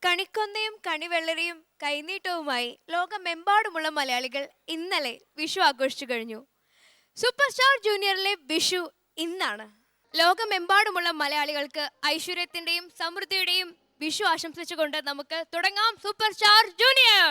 കണിക്കൊന്നയും കണിവെള്ളരിയും കൈനീട്ടവുമായി ലോകമെമ്പാടുമുള്ള മലയാളികൾ ഇന്നലെ വിഷു ആഘോഷിച്ചു കഴിഞ്ഞു. സൂപ്പർ സ്റ്റാർ ജൂനിയറിലെ വിഷു ഇന്നാണ്. ലോകമെമ്പാടുമുള്ള മലയാളികൾക്ക് ഐശ്വര്യത്തിന്റെയും സമൃദ്ധിയുടെയും വിഷു ആശംസിച്ചുകൊണ്ട് നമുക്ക് തുടങ്ങാം സൂപ്പർ സ്റ്റാർ ജൂനിയർ.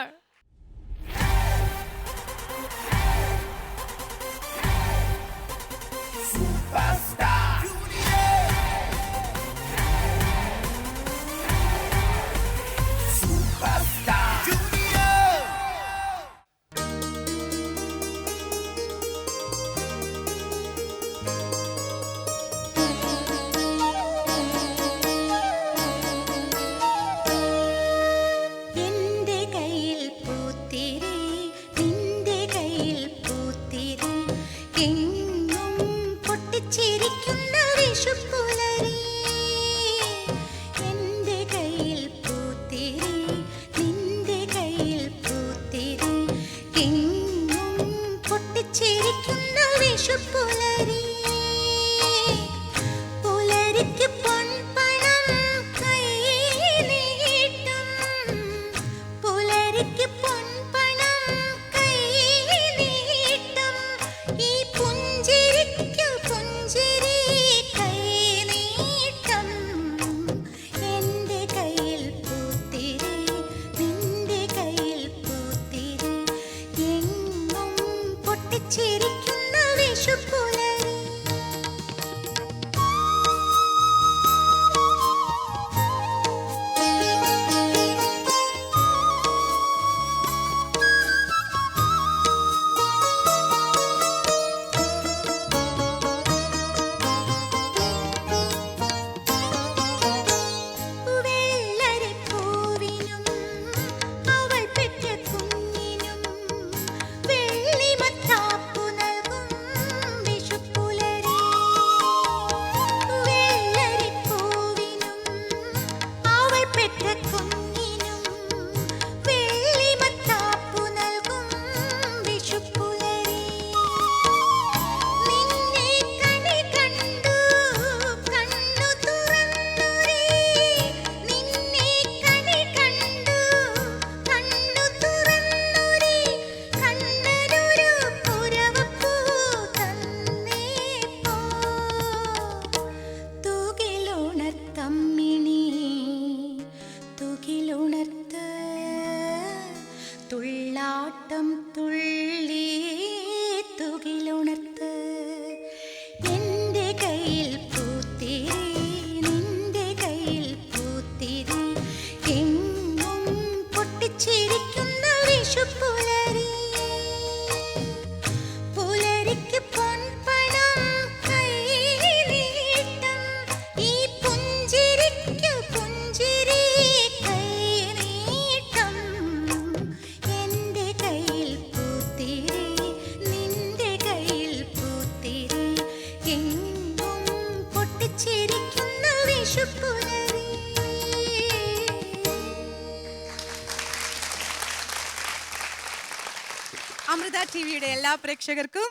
അമൃത ടിവിയുടെ എല്ലാ പ്രേക്ഷകർക്കും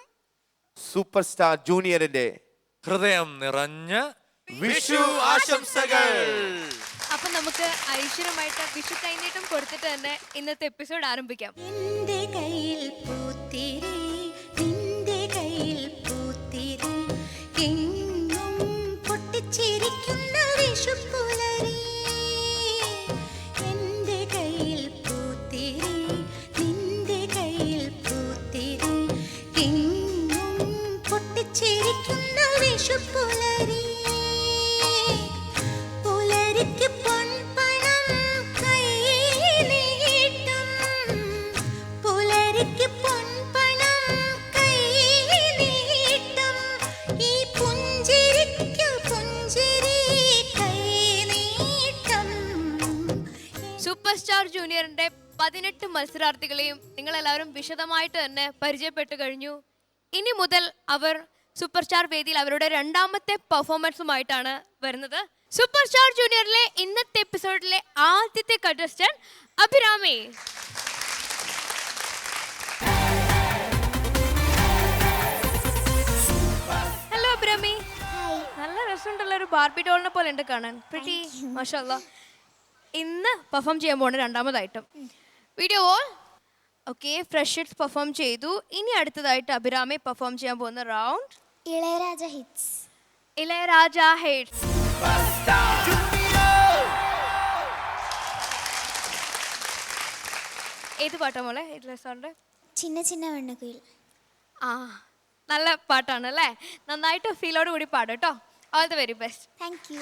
സൂപ്പർ സ്റ്റാർ ജൂനിയറിന്റെ ഹൃദയം നിറഞ്ഞ വിഷു ആശംസകൾ. അപ്പൊ നമുക്ക് ഐശ്വര്യമായിട്ട് വിഷു കൈനീട്ടം കൊടുത്തിട്ട് തന്നെ ഇന്നത്തെ എപ്പിസോഡ് ആരംഭിക്കാം. എന്റെ കയ്യിൽ പൂത്തിരി നിന്റെ കയ്യിൽ പൂത്തിരി എങ്ങും പൊട്ടിച്ചിരിക്കുന്ന വിഷുപ്പുലരി. എന്റെ കയ്യിൽ പൂത്തിരി നിന്റെ കയ്യിൽ പൂത്തിരി എങ്ങും പൊട്ടിച്ചിരിക്കുന്ന വിഷുപ്പുലരി. പുലരിക്ക് പൊൻപണം കൈനീട്ടം പുലരിക്ക് പൊൻപണം കൈനീട്ടം ഈ പുഞ്ചിരിക്കു പുഞ്ചിരി കൈനീട്ടം. സൂപ്പർ സ്റ്റാർ ജൂനിയറിന്റെ 18 മത്സരാർത്ഥികളെയും നിങ്ങളെല്ലാവരും വിശദമായിട്ട് തന്നെ പരിചയപ്പെട്ടു കഴിഞ്ഞു. ഇനി മുതൽ അവർ സൂപ്പർ സ്റ്റാർ വേദിയിൽ അവരുടെ രണ്ടാമത്തെ പെർഫോമൻസുമായിട്ടാണ് വരുന്നത്. സൂപ്പർ സ്റ്റാർ ജൂനിയറിലെ ഇന്നത്തെ എപ്പിസോഡിലെ ആദ്യത്തെ കണ്ടസ്റ്റന്റ് അഭിരാമി. ഹലോ അഭിരാമി. നല്ല രസമുണ്ടല്ലോ, ഒരു ബാർബി ഡോളിനെ പോലെ ഉണ്ട് കാണാൻ. പ്രിറ്റി മാഷാഅല്ലാ. ഇന്ന് പെർഫോം ചെയ്യാൻ പോകുന്ന രണ്ടാമതായിട്ടും video all okay freshers perform ചെയ്തു. ഇനി അടുത്തതായിട്ട് അഭിരാമി പെർഫോം ചെയ്യാൻ പോകുന്ന round Ilaiyaraaja hits. Ilaiyaraaja hits. ഏത് പാട്ടാ മോളെ ഇതിലെ സാറിൻ്റെ? ചിന്ന ചിന്ന വെണ്ണക്കുയിൽ. ആ നല്ല പാട്ടാണ് അല്ലേ? നന്നായിട്ട് ഫീലോട് കൂടി പാടും കേട്ടോ. All the very best. Thank you.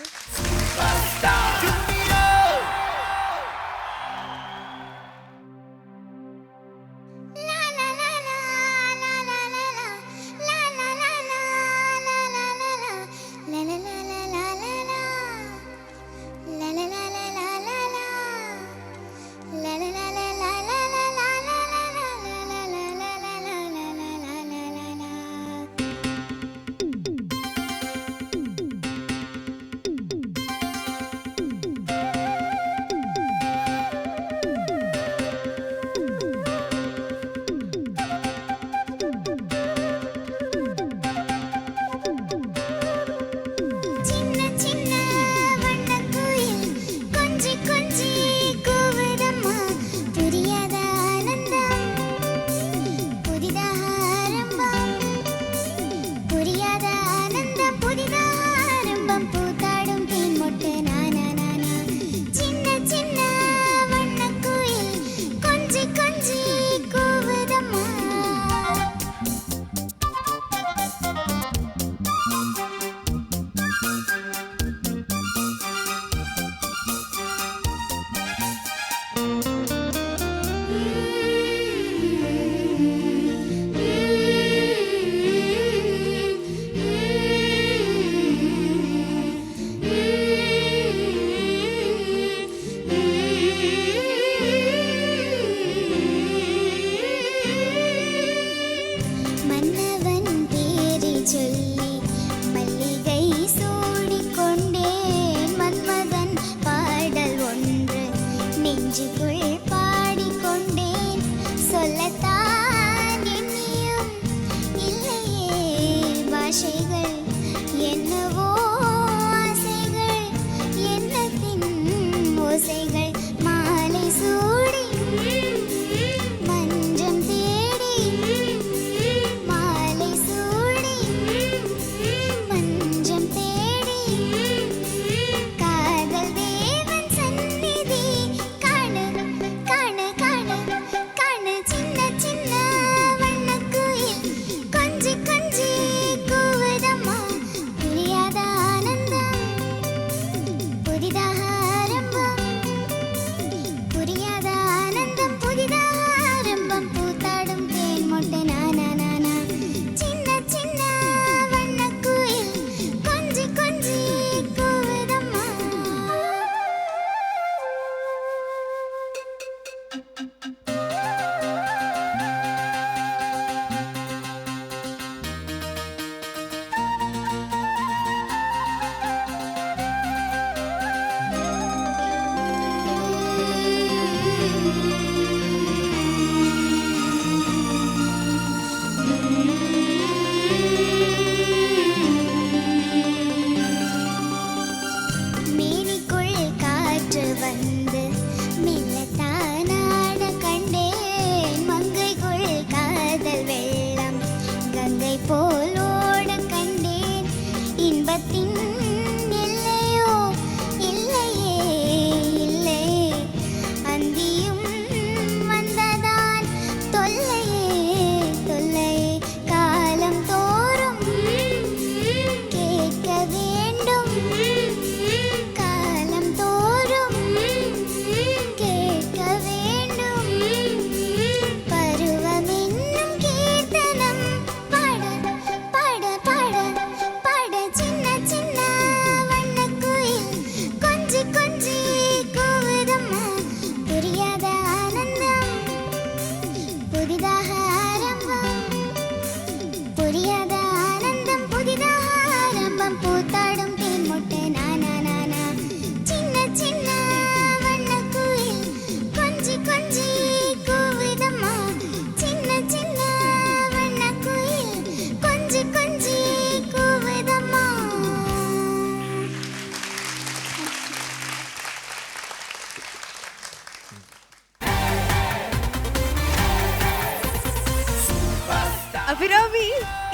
Abhirami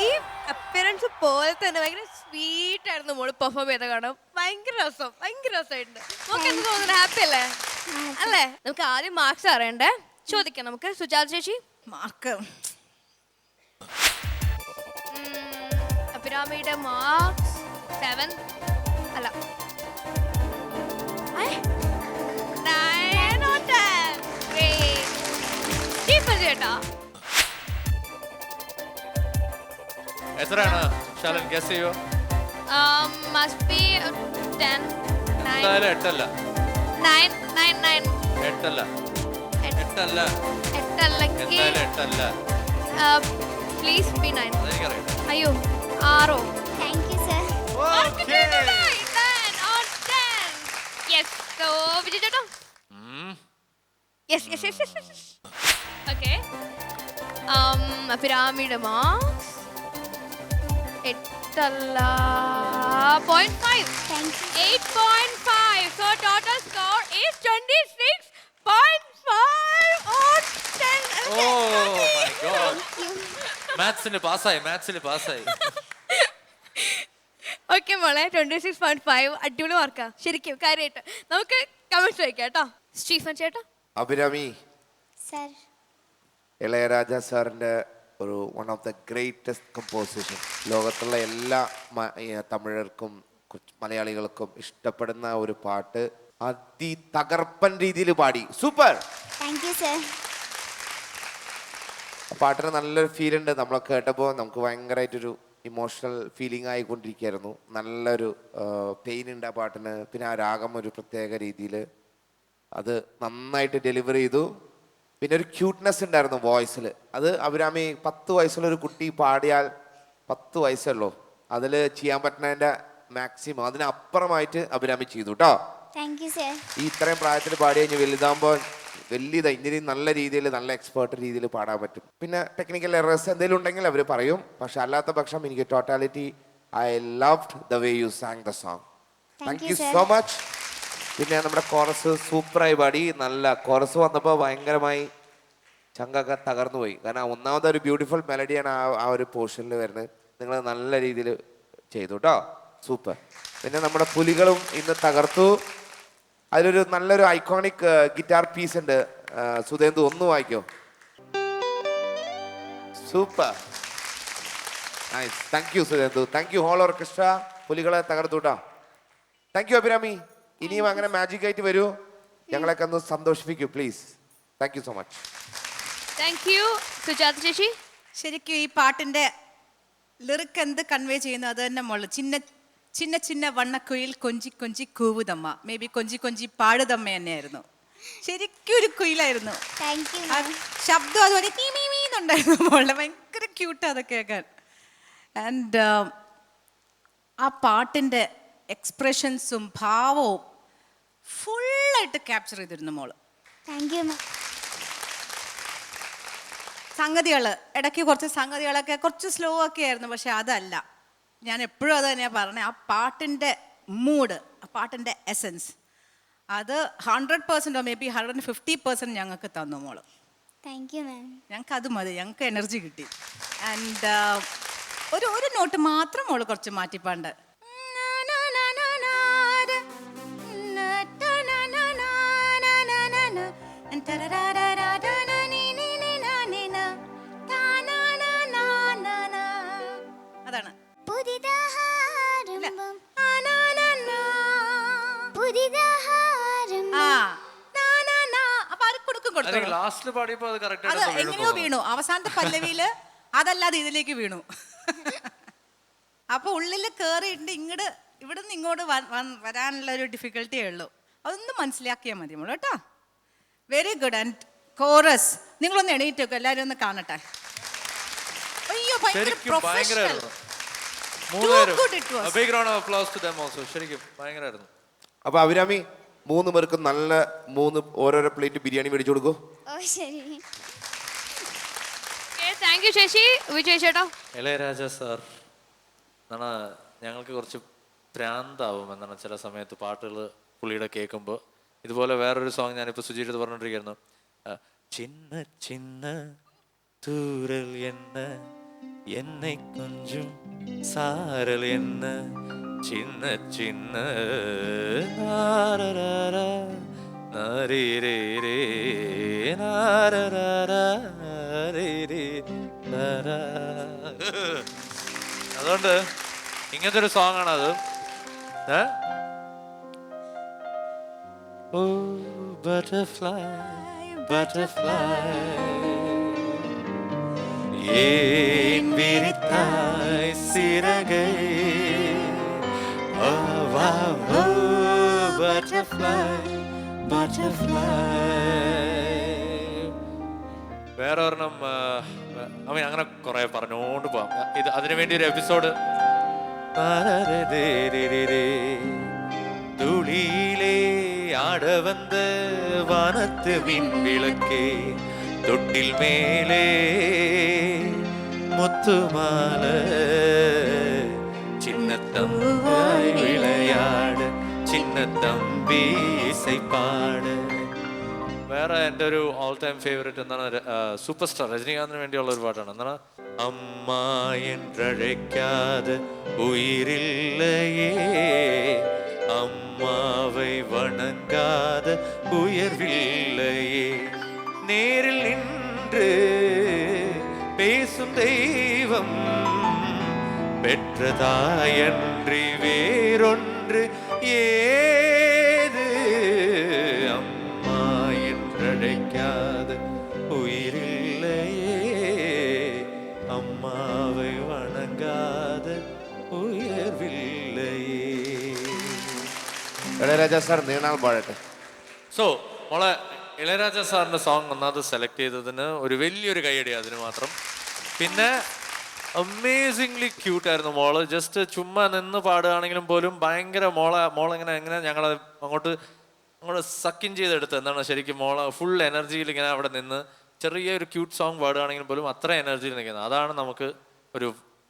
ഈ അപ്പിയറൻസ് പോലെ തന്നെ ഭയങ്കര സ്വീറ്റ് ആയിരുന്നു മോള് പെർഫോം ചെയ്ത കാണാം. ഭയങ്കര രസമായിട്ടുണ്ട്. നമുക്ക് എന്ത് തോന്നുന്നു? ഹാപ്പി അല്ലേ? അല്ലേ? നമുക്ക് ആദ്യം മാർക്സ് അറിയണ്ടേ? ചോദിക്കാം നമുക്ക്. സുജാത ചേച്ചി മാർക്ക് അഭിരാമിയുടെ മാർക്സ് 7 അല്ല 9 or 10. Great. സ്റ്റീഫൻ ചേട്ടാ എത്രയാണ് ശാലൻ ഗസ് ചെയ്യോ? must be 10 9 എന്തായാലും 8 അല്ല. 9 9 9 8 അല്ല. 8 അല്ല. 8 അല്ലെങ്കിൽ എന്തായാലും 8 അല്ല. Please be 9. അതെനിക്കറിയാം. അയ്യോ 6. Thank you sir. Okay. 9 or 10. Yes. So Vijay ചേട്ടാ. Yes. Okay. അഭിരാമിയുടെ മാർക്സ് 8 അല്ല 0.5. Thank you. 8.5. So total score is 26.5 on 10. Oh my god. മാത്സിൽ പാസ്സായി. ഓക്കെ മോളെ 26.5 അടിപൊളി മാർക്കാ ശരിക്കും കാര്യമായിട്ട്. നമുക്ക് കമന്റ്സ് വയ്ക്കാം കേട്ടോ. സ്റ്റീഫൻ ചേട്ടാ. അഭിരാമി, സർ. ഇളയരാജ സാറിൻ്റെ ഒരു one of the greatest composition. ലോകത്തുള്ള എല്ലാ തമിഴർക്കും മലയാളികൾക്കും ഇഷ്ടപ്പെടുന്ന ഒരു പാട്ട് തകർപ്പൻ രീതിയിൽ പാടി. സൂപ്പർ. Thank you sir. പാട്ടിന് നല്ലൊരു ഫീൽ ഉണ്ട്. നമ്മളൊക്കെ കേട്ടപ്പോൾ നമുക്ക് ഭയങ്കരമായിട്ടൊരു ഇമോഷണൽ ഫീലിംഗ് ആയിക്കൊണ്ടിരിക്കുകയായിരുന്നു. നല്ലൊരു പെയിൻ ഉണ്ട് ആ പാട്ടിന്. പിന്നെ ആ രാഗം ഒരു പ്രത്യേക രീതിയിൽ അത് നന്നായിട്ട് ഡെലിവർ ചെയ്തു. പിന്നെ ഒരു ക്യൂട്ട്നെസ് ഉണ്ടായിരുന്നു വോയിസിൽ. അത് അഭിരാമി 10 വയസ്സുള്ളൊരു കുട്ടി പാടിയാൽ 10 വയസ്സുള്ളൂ അതിൽ ചെയ്യാൻ പറ്റുന്നതിൻ്റെ മാക്സിമം അതിനപ്പുറമായിട്ട് അഭിരാമി ചെയ്തു കേട്ടോ. Thank you sir. ഈ ഇത്രയും പ്രായത്തിൽ പാടി കഴിഞ്ഞ് വലുതാകുമ്പോൾ ഇനി നല്ല രീതിയിൽ നല്ല എക്സ്പേർട്ട് രീതിയിൽ പാടാൻ പറ്റും. പിന്നെ ടെക്നിക്കൽ എറേഴ്സ് എന്തെങ്കിലും ഉണ്ടെങ്കിൽ അവർ പറയും. പക്ഷെ അല്ലാത്ത പക്ഷം എനിക്ക് totality I loved the way U San the song. Thank you so much. പിന്നെ നമ്മുടെ കോറസ് സൂപ്പറായി പാടി. നല്ല കോറസ് വന്നപ്പോൾ ഭയങ്കരമായി ചങ്കൊക്കെ തകർന്നു പോയി. കാരണം ഒന്നാമത്തെ ഒരു ബ്യൂട്ടിഫുൾ മെലഡിയാണ് ആ ഒരു പോർഷനിൽ വരുന്നത്. നിങ്ങൾ നല്ല രീതിയിൽ ചെയ്തു കേട്ടോ. സൂപ്പർ. പിന്നെ നമ്മുടെ പുലികളും ഇന്ന് തകർത്തു. അതിലൊരു നല്ലൊരു ഐക്കോണിക് ഗിറ്റാർ പീസ് ഉണ്ട്. സുധേന്ദു ഒന്ന് വായിക്കോ. Super nice. Thank you Sudhendu. Thank you whole orchestra. പുലികളെ തകർത്തു കേട്ടോ. Thank you Abhirami. ഇനിയും അങ്ങനെ മാജിക് ആയിട്ട് വരൂ. ഞങ്ങളൊക്കെ ഒന്ന് സന്തോഷിപ്പിക്കൂ please. Thank you so much. Thank you Sujatha ചേച്ചി. ശരിക്കും ഈ പാട്ടിന്റെ ലിറിക് എന്ത് കൺവേ ചെയ്യുന്നു അത് തന്നെ മോള്. ചിന്ന ചിന്ന വണ്ണക്കുയിൽ കൊഞ്ചി കൊഞ്ചി കൂവുതമ്മ. മേ ബി കൊഞ്ചി കൊഞ്ചി പാടുതമ്മ തന്നെയായിരുന്നു. ശരിക്കും ഒരു കുയിലായിരുന്നു. Thank you. ശബ്ദം അതുപോലെ മീന്നുണ്ടായിരുന്നു മോളെ. ഭയങ്കര ക്യൂട്ട് അതൊക്കെ കേൾക്കാൻ. ആൻഡ് ആ പാട്ടിൻ്റെ എക്സ്പ്രഷൻസും ഭാവവും ഫുള്ളായിട്ട് ക്യാപ്ചർ ചെയ്തിരുന്നു മോള്. Thank you. സംഗതികൾ ഇടയ്ക്ക് കുറച്ച് സംഗതികളൊക്കെ കുറച്ച് സ്ലോ ഒക്കെ ആയിരുന്നു. പക്ഷെ അതല്ല, ഞാൻ എപ്പോഴും അത് തന്നെയാണ് പറഞ്ഞത്. ആ പാട്ടിൻ്റെ മൂഡ്, ആ പാട്ടിൻ്റെ എസൻസ് അത് 100% മേ ബി 150% ഞങ്ങൾക്ക് തന്നു മോള്. Thank you ma'am. ഞങ്ങൾക്ക് അത് മതി. ഞങ്ങൾക്ക് എനർജി കിട്ടി. ആൻഡ് ഒരു നോട്ട് മാത്രം മോള് കുറച്ച് മാറ്റിപ്പാണ്ട്. അതാണ് ലാസ്റ്റ് പാടിയപ്പോ അത് അത് കറക്റ്റ് എങ്ങനെയോ വീണു. അവസാനത്തെ പല്ലവിയില് അതല്ലാതെ ഇതിലേക്ക് വീണു. അപ്പൊ ഉള്ളില് കേറിയിട്ട് ഇവിടെ നിന്ന് ഇങ്ങോട്ട് വരാനുള്ള ഒരു ഡിഫിക്കൽട്ടിയേ ഉള്ളൂ. അതൊന്ന് മനസ്സിലാക്കിയാൽ മതി മോള് കേട്ടോ. Very good. ആൻഡ് കോറസ് നിങ്ങളൊന്ന് എണീറ്റ് വെക്കും. എല്ലാവരും ഒന്ന് കാണട്ടെ. അയ്യോ ഭയങ്കര പ്രൊഫഷണൽ. അപ്പൊ അഭിരാമി 3 പേർക്ക് നല്ല 3 ഓരോരോ പ്ലേറ്റ് ബിരിയാണി മേടിച്ചു കൊടുക്കൂ. ഓ ശരി. താങ്ക് യു ചേച്ചി. വിജയ് ചേട്ടാ. ഇളയരാജ സാർ എന്നാണ് ഞങ്ങൾക്ക് കുറച്ച് ഭ്രാന്താവും എന്നാണ് ചില സമയത്ത് പാട്ടുകൾ പുള്ളിയുടെ കേൾക്കുമ്പോൾ. ഇതുപോലെ വേറൊരു സോങ് ഞാനിപ്പോൾ സുജീട്ട് പറഞ്ഞുകൊണ്ടിരിക്കുന്നു. ചിന്ന ചിന്ന തൂരൽ എന്ന என்னை கொஞ்சம் சாரல் என்ன சின்ன சின்ன நாரரரா, നാരിരേരേ, നാരരരരരേ, നാരാ. അതുകൊണ്ട് ഇങ്ങനത്തെ ഒരു സോങ് ആണ് അത്. ഓ ബട്ടർഫ്ലൈ ബട്ടർഫ്ലൈ ஏன் விரித்தாய் சிறகை ബട്ടർഫ്ലൈ ബട്ടർഫ്ലൈ. വേറെ ഒരെണ്ണം അങ്ങനെ കുറെ പറഞ്ഞുകൊണ്ട് പോവാം. ഇത് അതിനു വേണ്ടി ഒരു എപ്പിസോഡ്. തുളിയിലെ ആട വന്ന വാനത്ത് വിൺവിളക്കേ തൊട്ടിൽ മേലെ മുത്തുമാല ചിന്നത്തമ്പായി വിളയാട് ചിന്നത്തമ്പി ഇസൈപ്പാട്. വേറെ എൻ്റെ ഒരു ഓൾ ടൈം ഫേവറേറ്റ് എന്താണ്, സൂപ്പർ സ്റ്റാർ രജനീകാന്തിന് വേണ്ടിയുള്ള ഒരു പാട്ടാണ്. എന്താണ്, അമ്മ என்றழைக்காத உயிரில்லையே, அம்மாவை வணங்காத உயர்வில்லையே, நேரில் நின்று பேசும் தெய்வம் பெற்றதாயன்றி வேறொன்று ஏது, அம்மா என்றழைக்காத உயிரில்லையே, അമ്മാവെ വണങ്ങാതെ ഉയർവില്ലയേ. ഇളയരാജ സാർ നീണാൾ പാടട്ടെ. സോ മോളെ ഇളയരാജ സാറിൻ്റെ സോങ് ഒന്നാമത് സെലക്ട് ചെയ്തതിന് ഒരു വലിയൊരു കൈയടി അതിന് മാത്രം. പിന്നെ അമേസിംഗ്ലി ക്യൂട്ടായിരുന്നു മോള്. ജസ്റ്റ് ചുമ്മാ നിന്ന് പാടുകയാണെങ്കിലും പോലും ഭയങ്കര മോളെങ്ങനെ ഞങ്ങളെ അങ്ങോട്ട് സക്കിൻ ചെയ്തെടുത്ത് എന്താണ് ശരിക്കും മോളെ ഫുൾ എനർജിയിൽ ഇങ്ങനെ അവിടെ നിന്ന് ചെറിയൊരു ക്യൂട്ട് സോങ് പാടുകയാണെങ്കിൽ പോലും അത്ര എനർജിയിൽ നിൽക്കുന്നത്. അതാണ് നമുക്ക് ഒരു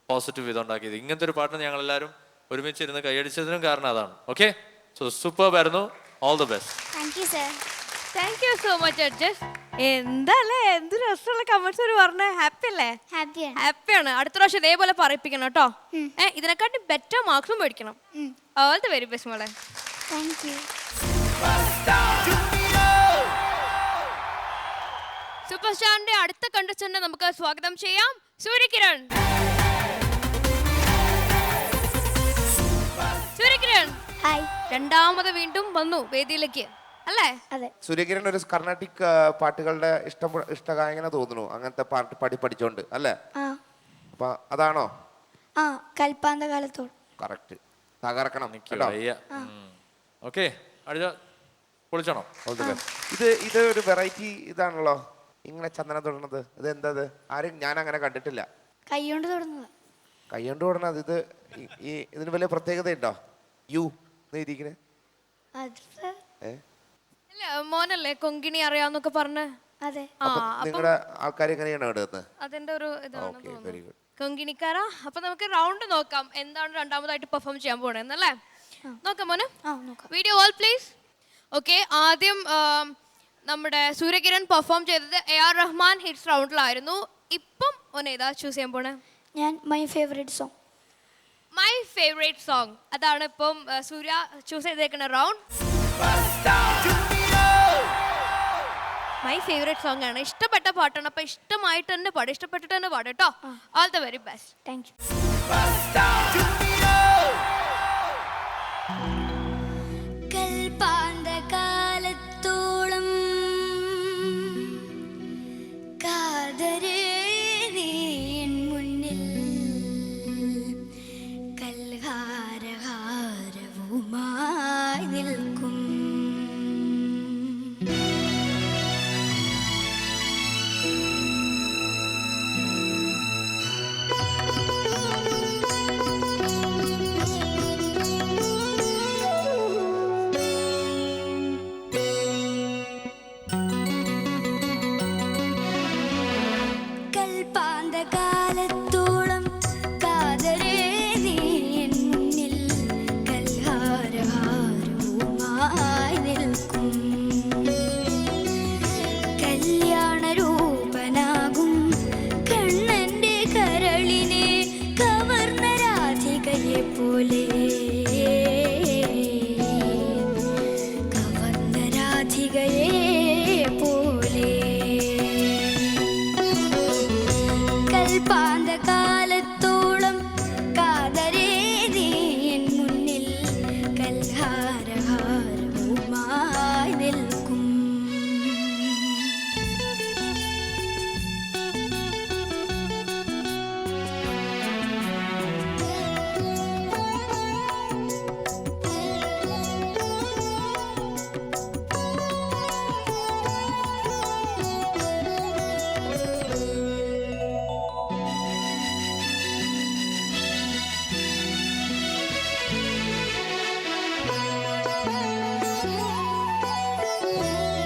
പോസിറ്റീവ് ഇതുണ്ടാക്കിയത്. ഇങ്ങനത്തെ ഒരു പാട്ടിന് ഞങ്ങളെല്ലാവരും ഒരുമിച്ചിരുന്ന് കൈയടിച്ചതിനും കാരണം അതാണ്. ഓക്കെ, സോ സൂപ്പർ ആയിരുന്നു. All the best. Thank you sir. Thank you so much adjust. എന്താല്ലേ എന്ത് രസമുള്ള കമന്റ്സ് ഒരു പറഞ്ഞേ. ഹാപ്പി അല്ലേ? ഹാപ്പിയാണ്. ഹാപ്പിയാണ്. അടുത്ത പ്രാവശ്യം ഇതേപോലെ പറയിപ്പിക്കണം കേട്ടോ. ഇതിനെക്കാട്ടി ബെറ്റർ മാർക്സും മേടിക്കണം. ഓൾ ദ വെരി ബെസ്റ്റ് മോളെ. Thank you. സൂപ്പർ സ്റ്റാറിന്റെ അടുത്ത കണ്ടസ്റ്റന്റിനെ നമുക്ക് സ്വാഗതം ചെയ്യാം. സൂര്യകിരൺ. സൂര്യകിരൺ ഹായ്. രണ്ടാമത് വീണ്ടും വന്നു വേദിയിലേക്ക് അല്ലേ? അതെ. സൂര്യകിരൺ ഒരു കർണാട്ടിക് പാട്ടുകളുടെ ഇഷ്ടഗായകന തോന്നുന്നു. അങ്ങനത്തെ പാട്ട് പഠിച്ചോണ്ട് അല്ലേ? ആ അപ്പൊ അതാണോ? ആ കൽപ്പാന്ത കാലത്തോട്. കറക്റ്റ്. തകർക്കണം. ഓക്കെ, പൊളിച്ചോണം. ഇത് ഒരു വെറൈറ്റി ഇതാണല്ലോ, ഇങ്ങനെ ചന്ദനം തൊടുന്നത്. ഇത് എന്താ? ആരും ഞാൻ അങ്ങനെ കണ്ടിട്ടില്ല. കൈ കൊണ്ട് തൊടുന്നത്. കൈ കൊണ്ട് തൊടുന്നത്. ഇത് ഇതിന് വലിയ പ്രത്യേകത ഉണ്ടോ? യു ഇരിക്കണേ അത് അല്ല മോനല്ലേ കൊങ്കിണി അറിയാന്നൊക്കെ പറഞ്ഞ്. അതെ. നിങ്ങളുടെ ആൾക്കാർ എങ്ങനെയാണ് ഇടുന്നത്? അതിന്റെ ഒരു ഇതാണ് വെരി ഗുഡ്. കൊങ്കിണിക്കാരാ. അപ്പൊ നമുക്ക് റൗണ്ട് നോക്കാം എന്താണ് രണ്ടാമതായിട്ട് പെർഫോം ചെയ്യാൻ പോണേന്നല്ലേ. നോക്കാം മോനെ. Video all please. ഓക്കെ, ആദ്യം നമ്മുടെ സൂര്യകിരൺ പെർഫോം ചെയ്തത് AR റഹ്മാൻ ഹിറ്റ്സ് റൗണ്ടിലായിരുന്നു. ഇപ്പം ഓനെ ഏതാ ചൂസ് ചെയ്യാൻ പോണേ? ഞാൻ my favourite song. My favourite song അതാണ് ഇപ്പം സൂര്യ ചൂസ് ചെയ്തേക്കുന്ന റൗണ്ട്. മൈ ഫേവറേറ്റ് സോങ് ആണ്. ഇഷ്ടപ്പെട്ട പാട്ടാണ്. അപ്പൊ ഇഷ്ടമായിട്ട് തന്നെ പാടും, ഇഷ്ടപ്പെട്ടിട്ട് തന്നെ പാടും കേട്ടോ. All the very best. Thank you. കൽപ്പാന്ത കാലത്തോളം കാതരേ നീ എൻ മുന്നിൽ കൽഹാരഹാരവുമായി നിൽക്കും. കാലത്തോളം കാതരേ നീ എൻ മുന്നിൽ കൽഹാരഹാരവുമായി നിൽക്കും. കല്യാണ രൂപനാകും കണ്ണന്റെ കരളിനെ കൽപ്പാന്തകാലത്തോളം കാതരേ നീ എൻ മുന്നിൽ കൽഹാരഹാരവുമായി നിൽക്കും.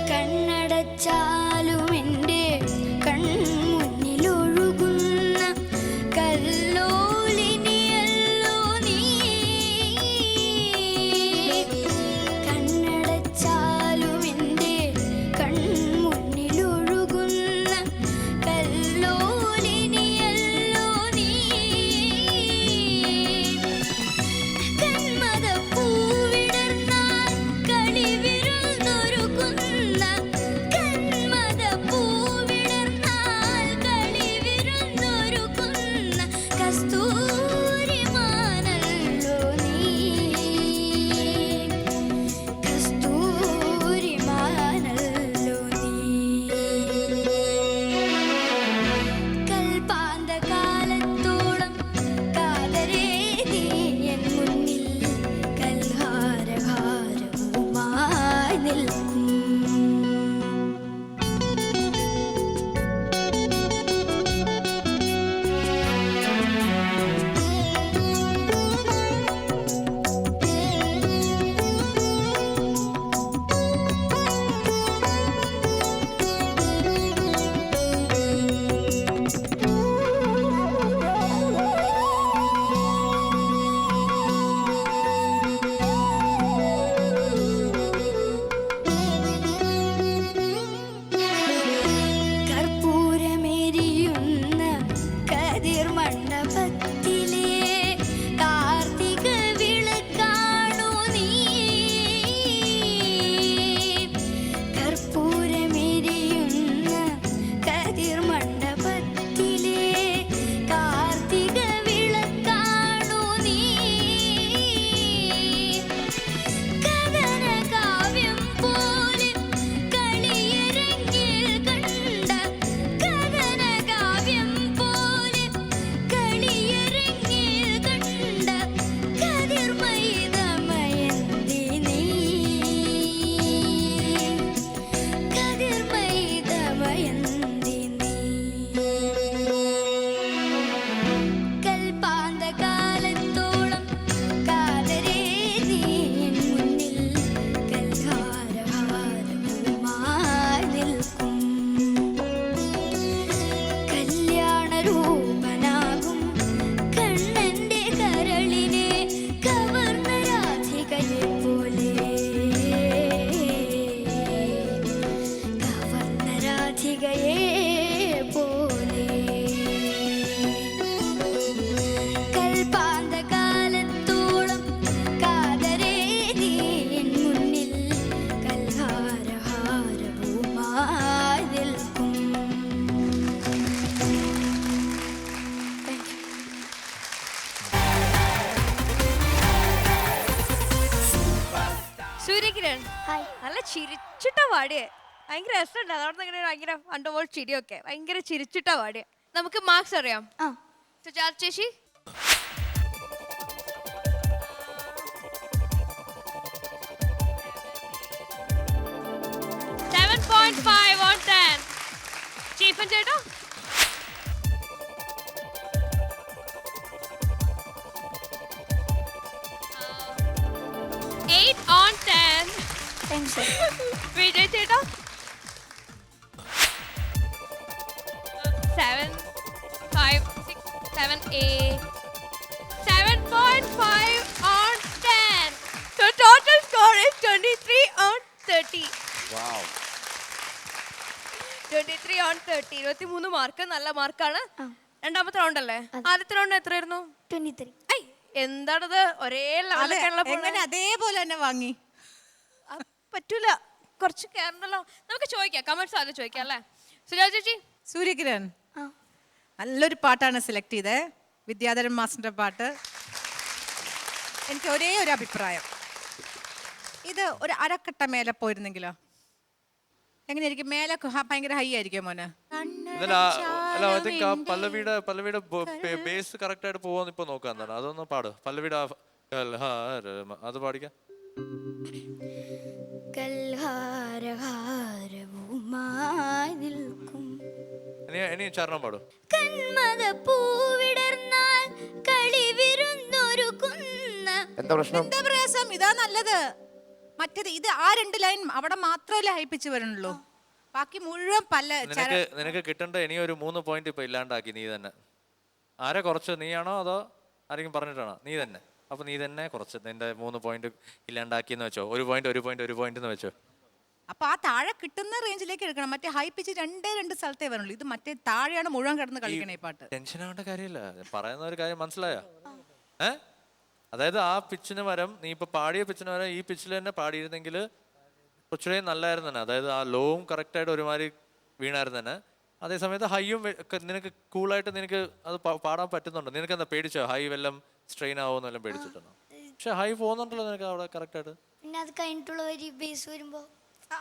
കണ്ണടച്ചാലും എൻ്റെ കൺമുന്നിലൊഴുകുന്ന കല്ലോലിനിയല്ലോ നീ. കണ്ണടച്ചാലും എൻ്റെ കൺമുന്നിലൊഴുകുന്ന കല്ലോലിനിയല്ലോ നീ. കന്മദപ്പൂവിടർന്നാൽ കളിവിരുന്നൊരുക്കുന്ന കസ്തൂരിമാനല്ലോ നീ. കസ്തൂരിമാനല്ലോ നീ. കൽപ്പാന്തകാലത്തോളം കാതരേ നീ എൻ മുന്നിൽ കൽഹാരഹാരവുമായി നിൽക്കും. കർപ്പൂരമെരിയുന്ന കതിർമണ്ഡപത്തിലെ കാർത്തിക വിളക്കാണു നീ. കർപ്പൂരമെരിയുന്ന കതിർമണ്ഡപത്തിലെ കാർത്തിക വിളക്കാണു നീ. കഥനകാവ്യം പോലെ കളിയരങ്ങിൽ കണ്ട കഥനകാവ്യം പോലെ കളിയരങ്ങിൽ കണ്ട കതിർമൈതമയന്തി നീ. കതിർമൈതമയന്തി നീ. കൽപ്പാന്തകാലത്തോളം കാതരേ നീ എൻ മുന്നിൽ കൽഹാരഹാരവുമായി നിൽക്കും. കല്യാണരൂപനാകും കണ്ണന്റെ കരളിനെ കവർന്ന രാധികയെ പോലെ. കവർന്ന രാധികയെ പോലെ. കൽപ്പാന്തകാലത്തോളം കാതരേ നീ എൻ മുന്നിൽ കൽഹാരഹാരവുമായി നിൽക്കും. സൂര്യകിരൺ ഹായ്. നല്ല ചിരിച്ചിട്ടാ പാടിയേ. ഭയങ്കര രസമുണ്ട്. അതോടെ ഇങ്ങനെ ഭയങ്കര അണ്ടർവോൾ ചിരിയൊക്കെ ഭയങ്കര ചിരിച്ചിട്ടാ പാടിയേ. നമുക്ക് മാർക്സ് അറിയാം. ആ സുജാത ചേച്ചി 7.5 on 10. ചീഫൻ ചേട്ടാ 8 on 10. താങ്ക്സ്. വിജയ് ചേട്ടാ 7, 5, 6, 7, 8. 7.5 on 10. So total score is 23 on 30. Wow. 23 on 30. 23 mark നല്ല മാർക്കാണ്. രണ്ടാമത്തെ റൗണ്ട് അല്ലേ? ആദ്യത്തെ റൗണ്ട് എത്രയായിരുന്നു? 23. ഐ എന്താണത് ഒരേ ലെവലിലൊക്കെയുള്ള എങ്ങനെ അതേപോലെ തന്നെ വാങ്ങി? പറ്റൂല, കുറച്ച് കേറണല്ലോ. നമുക്ക് ചോദിക്കാം, കമന്റ്സ് ആദ്യം ചോദിക്കാം അല്ലേ? സുജാത ചേച്ചി സൂര്യകിരൺ ആ നല്ലൊരു പാട്ടാണ് സെലക്ട് ചെയ്തത്, വിദ്യാധരൻ മാസ്റ്ററിൻ്റെ പാട്ട്. എനിക്ക് ഒരേ ഒരു അഭിപ്രായം, ഇത് ഒരു അരക്കട്ട മേലെ പോയിരുന്നെങ്കിലോ എങ്ങനെയായിരിക്കും? മേലെ ഭയങ്കര ഹൈ ആയിരിക്കും മോനെ. അല്ല ഐ തിങ്ക് ആ പല്ലവിയുടെ ബേസ് കറക്റ്റ് ആയിട്ട് പോവാന്ന് ഇപ്പൊ നോക്കാൻ എന്താണ്, അതൊന്ന് പാട്. പല്ലവിയുടെ അത് പാടിക്കാം. കൽഹാരഹാരവുമായി നിൽക്കും ഇനി ചരണം പാടും. കന്മദ പൂവിടർന്നാൽ കളിവിരുന്നൊരുക്കുന്ന. എന്താ പ്രശ്നം? എന്താ പ്രയാസം? ഇതാ നല്ലത്. മറ്റേത് ഇത് ആ 2 ലൈൻ അവിടെ മാത്രമല്ലേ ഹൈപ്പിച്ച് വരണുള്ളൂ, ബാക്കി മുഴുവൻ പല. നിനക്ക് കിട്ടേണ്ട ഇനി ഒരു 3 പോയിന്റ് ഇപ്പൊ ഇല്ലാണ്ടാക്കി നീ തന്നെ. ആരെ കുറച്ച്, നീയാണോ അതോ ആരെങ്കിലും പറഞ്ഞിട്ടാണോ? നീ തന്നെ. അപ്പൊ നീ തന്നെ കുറച്ച് നിന്റെ 3 പോയിന്റ് ഇല്ലാണ്ടാക്കിന്ന് വെച്ചോ. ഒരു പോയിന്റ് എന്ന് വെച്ചോ. അപ്പൊ ആ താഴെ കിട്ടുന്ന റേഞ്ചിലേക്ക് എടുക്കണം. മറ്റേ ഹൈ പിച്ച് 2 സ്ഥലത്തേ വരണുള്ളൂ. ഇത് മറ്റേ താഴെയാണ് മുഴുവൻ കിടന്ന് കളിക്കണേ ഈ പാട്ട്. ടെൻഷൻ ആവേണ്ട കാര്യമില്ല, പറയുന്ന ഒരു കാര്യം മനസ്സിലായോ? അതായത് ആ പിച്ചിന് വരം, നീ ഇപ്പൊ പാടിയ പിച്ചിന് വരം ഈ പിച്ചിൽ തന്നെ പാടിയിരുന്നെങ്കിൽ കുറച്ചുകൂടെ നല്ലായിരുന്നു തന്നെ. അതായത് ആ ലോവും കറക്റ്റായിട്ട് ഒരുമാതിരി വീണായിരുന്നു തന്നെ. അതേസമയത്ത് ഹൈയും നിനക്ക് കൂളായിട്ട് നിനക്ക് അത് പാടാൻ പറ്റുന്നുണ്ട്. നിനക്ക് എന്താ പേടിച്ചോ? ഹൈ വല്ലതും സ്ട്രെയിൻ ആവുമെന്ന് വല്ലതും പേടിച്ചിട്ടുണ്ടോ? പക്ഷെ ഹൈ പോകുന്നുണ്ടല്ലോ നിനക്ക് അവിടെ കറക്റ്റായിട്ട്. പിന്നെ അത് കഴിഞ്ഞിട്ടുള്ള ഒരു ബേസ് വരുമ്പോ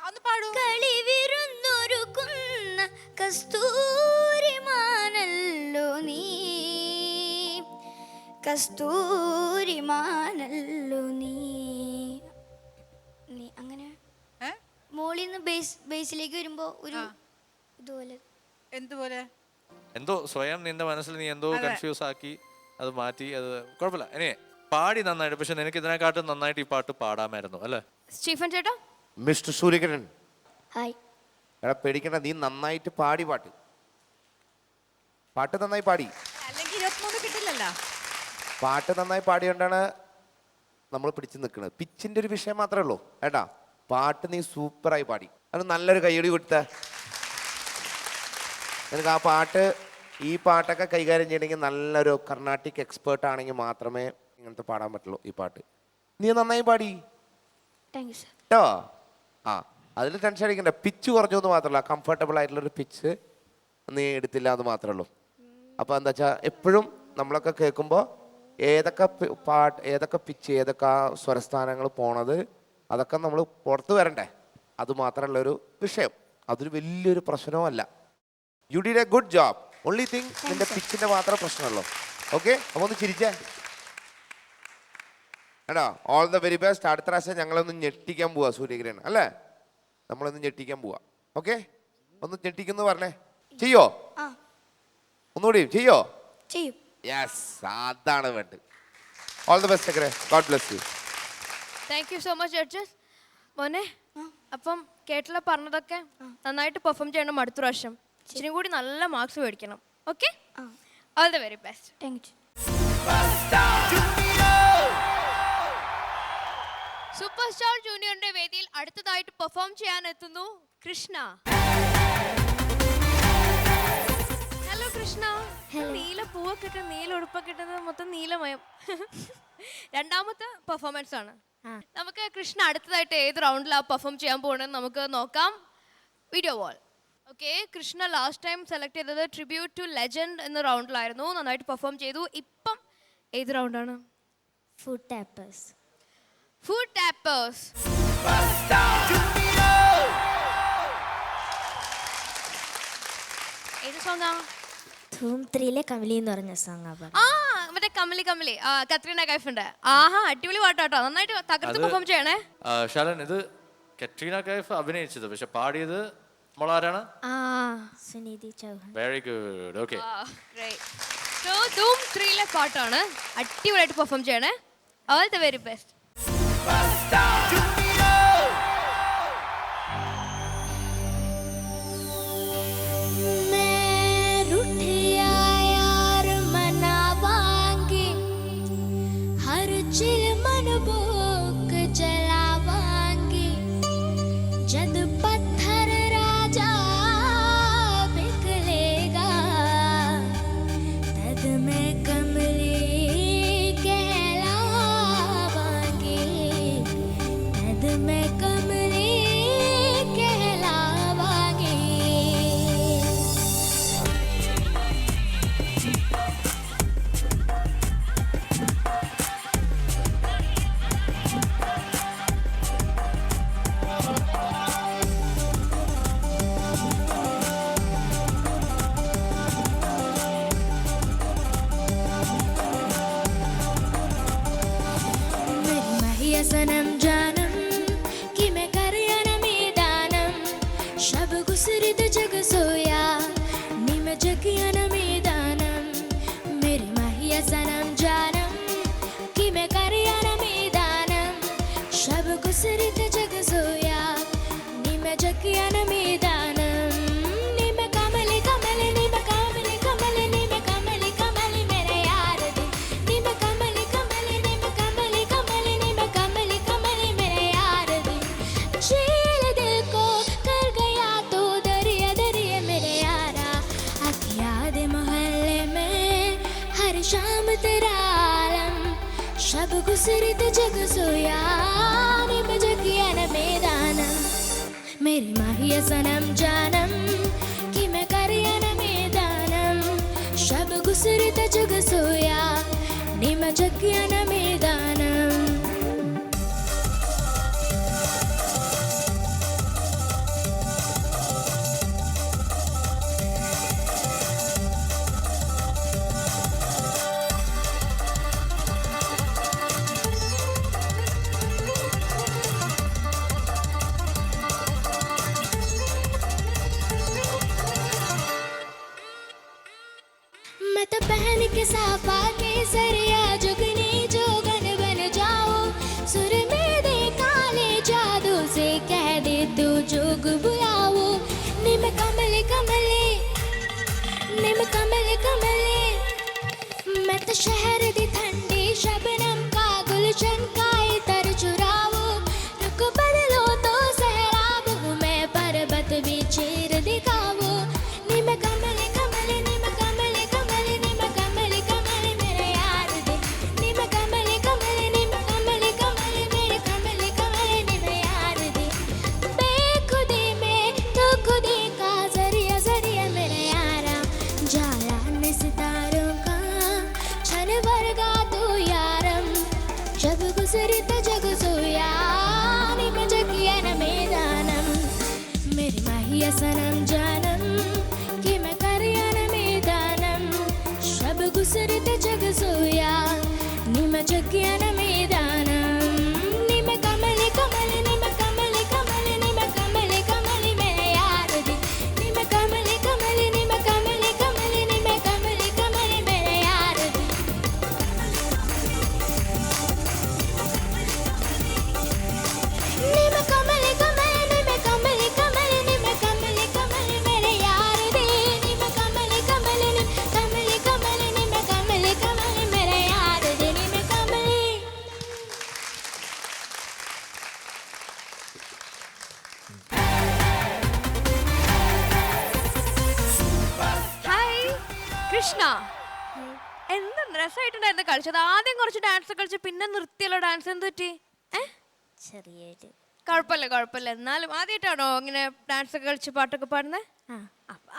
ഒന്ന് പാടൂ. കളിവിരുന്നൊരുക്കുന്ന കസ്തൂരിമാനല്ലോ നീ, കസ്തൂരിമാനല്ലോ നീ. അങ്ങനെ മോളിൽ നിന്ന് ബേസിലേക്ക് വരുമ്പോ ഒരു ഇതുപോലെ. എന്തുപോലെ? എന്തോ സ്വയം നിന്റെ മനസ്സിൽ നീ എന്തോ കൺഫ്യൂസ് ആക്കി അത് മാറ്റി. അത് കുഴപ്പമില്ല. ഇനി പാടി നന്നായിട്ട്, പക്ഷെ നിനക്ക് ഇതിനെക്കാട്ടും നന്നായിട്ട് ഈ പാട്ട് പാടാമായിരുന്നു അല്ലേ സ്റ്റീഫൻ ചേട്ടാ? Mister Surya Kiran, hi. എടാ പേടിക്കണ്ട, നീ നന്നായിട്ട് പാടി. പാട്ട് നന്നായി പാടി. അല്ലെങ്കിൽ 23 കിട്ടില്ലല്ലോ. പാട്ട് നന്നായി പാടിയോണ്ടാണ് നമ്മൾ പിടിച്ചു നിൽക്കുന്നത്. പിച്ചിന്റെ ഒരു വിഷയം മാത്രമേ ഉള്ളൂ ഏട്ടാ. പാട്ട് നീ സൂപ്പറായി പാടി. അത് നല്ലൊരു കയ്യടി കൊടുത്ത. നിനക്ക് ആ പാട്ട്, ഈ പാട്ടൊക്കെ കൈകാര്യം ചെയ്യണമെങ്കിൽ നല്ലൊരു കർണാട്ടിക് എക്സ്പേർട്ട് ആണെങ്കിൽ മാത്രമേ ഇങ്ങനത്തെ പാടാൻ പറ്റുള്ളൂ ഈ പാട്ട്. നീ നന്നായി പാടി താങ്ക് യു സർ. കേട്ടോ. ആ, അതിൽ ടെൻഷൻ അടിക്കണ്ട. പിച്ച് കുറഞ്ഞു എന്ന് മാത്രമല്ല, കംഫർട്ടബിൾ ആയിട്ടുള്ളൊരു പിച്ച് നീ എടുത്തില്ല എന്ന് മാത്രമേ ഉള്ളൂ. അപ്പോൾ എന്താ വെച്ചാൽ എപ്പോഴും നമ്മളൊക്കെ കേൾക്കുമ്പോൾ ഏതൊക്കെ ഏതൊക്കെ പിച്ച്, ഏതൊക്കെ സ്വരസ്ഥാനങ്ങൾ പോണത്, അതൊക്കെ നമ്മൾ പുറത്ത് വരണ്ടേ. അത് മാത്രമുള്ളൊരു വിഷയം, അതൊരു വലിയൊരു പ്രശ്നവുമല്ല. You did a good job. Only thing നിന്റെ പിച്ചിന്റെ മാത്രമേ പ്രശ്നമുള്ളൂ. ഓക്കെ, അപ്പോൾ ഒന്ന് ചിരിച്ചേ എടാ. All the very best. അടുത്ത പ്രാവശ്യം ഞങ്ങളൊന്ന് ഞെട്ടിക്കാൻ പോവാ സൂര്യകിരൺ അല്ലേ? നമ്മളൊന്ന് ഞെട്ടിക്കാൻ പോവാ. ഓക്കെ, ഒന്ന് ഞെട്ടിക്കുന്നു പറഞ്ഞേ. ചെയ്യോ? ഒന്നുകൂടി ചെയ്യോ? ചെയ്യും. യെസ്, അതാണ് വേണ്ടത്. ഓൾ ദ ബെസ്റ്റ് ചക്കരെ. God bless you. Thank you so much judges. മോനെ, അപ്പം കേട്ടില്ല പറഞ്ഞതൊക്കെ നന്നായിട്ട് പെർഫോം ചെയ്യണം അടുത്ത പ്രാവശ്യം. ഇച്ചിരി കൂടി നല്ല മാർക്സ് മേടിക്കണം. Okay, all the very best. Thank you. Super star ജൂനിയറിന്റെ വേദിയിൽ അടുത്തതായിട്ട് പെർഫോം ചെയ്യാൻ എത്തുന്നു കൃഷ്ണ. ഹലോ കൃഷ്ണ. നീല പൂവൊക്കെ ഇട്ട്, നീല ഉടുപ്പൊക്കെ ഇട്ടത് മൊത്തം നീലമയം. രണ്ടാമത്തെ പെർഫോമൻസ് ആണ്. നമുക്ക് കൃഷ്ണ അടുത്തതായിട്ട് ഏത് റൗണ്ടിലാണ് പെർഫോം ചെയ്യാൻ പോകണമെന്ന് നമുക്ക് നോക്കാം. Video wall. Okay, Krishna last time select ചെയ്തത് ട്രിബ്യൂട്ട് ടു ലെജൻഡ് എന്ന റൗണ്ടിലായിരുന്നു. നന്നായിട്ട് പെർഫോം ചെയ്തു. ഇപ്പം ഏത് റൗണ്ടാണ്? Foot tappers. Foot tappers. ഏത് സോങ്ങാ? ധൂം 3-ലെ കമലി എന്ന് പറഞ്ഞ സോങ്. ആ, മറ്റേ കമലി കത്രീന കൈഫിന്റെ. ആഹാ, അടിപൊളി പാട്ടാട്ടോ. നന്നായിട്ട് തകർത്ത് പെർഫോം ചെയ്യണേ. ശാലൻ, ഇത് കത്രീന കൈഫ് അഭിനയിച്ചത്, പക്ഷെ പാടിയത് മോളാരാണ്? Sunidhi Chauhan. Very good. Okay, so Dhoom 3-ലെ പാട്ടാണ്. അടിപൊളിയായിട്ട് പെർഫോം ചെയ്യണേ. All the very best. चिल मन बोक जलावांगी जद पत्थर राजा बिकलेगा तद मैं कमली कहलावांगी कुसरित जग सोया निम जगियन मैदानम मेरे माहिया सनम जानम कि मैं करियन मैदानम शब कुसरित जग सोया निम जगियन मैदानम निम कमले कमले निम कमले कमले निम कमले कमले मेरे यार दे निम कमले कमले निम कमले कमले निम कमले कमले मेरे यार दे झील दिल को कर गया तो दरिया दरिया मेरे यारा अखिया दे मोहल्ले में हर शाम तेरा आलम शब गुजरित जग सोया निम जगिया न मैदानम मेरी माहिया सनम जानम कि मैं करिया न मैदानम शब गुजरित जग सोया निम जगिया न मैदानम मैं तो पहन के साफा के सरिया जुगनी जोगन बन जाओ सुर में दे काले जादू से कह दे तू जोग बुलाओ निम कमले कमले निम कमले कमले मैं तो शहर दी ठंडी शबनम का गुलशन का इतर चुराओ रुक बदलो तो सहराब हूँ मैं पर्वत भी चीर दिखाओ निम कमले कमले निम कमले कमले निम कमले कमले मेरे यार दे निम कमले कमले निम कमले कमले मेरे कमले कमले निम यार दे बेखुदी में तो खुदी का जरिया जरिया मेरे यारा जाला में सितारों का छन वर्गा तू यारम जब गुजरी तो जग सोया निम जगिया न मैदानम मेरी माहिया सनम जानम कि मैं करिया न मैदानम शब गुजरी तो जग सोया निम जगिया न मैदानम निम कमले कमले निम कमले कमले निम कमले कमले मेरे यार दे निम कमले कमले निम कमले कमले निम कमले कमले मेरे यार दे निम कमले कमले निम कमले कमले निम कमले कमले मेरे यार दे निम कमले कमले निम कमले कमले निम कमले कमले मेरे यार दे निम कमले ഹായ് കൃഷ്ണ എന്ത് രസമായിട്ടുണ്ടായിരുന്നു കളിച്ചത് ആദ്യം കുറച്ച് ഡാൻസ് കളിച്ച് പിന്നെ നിർത്തിയല്ലോ ഡാൻസ് എന്ത് പറ്റി ചെറിയൊരു കുഴപ്പമില്ല കുഴപ്പമില്ല എന്നാലും ആദ്യമായിട്ടാണോ ഇങ്ങനെ ഡാൻസ് ഒക്കെ കളിച്ച് പാട്ടൊക്കെ പാടുന്നത്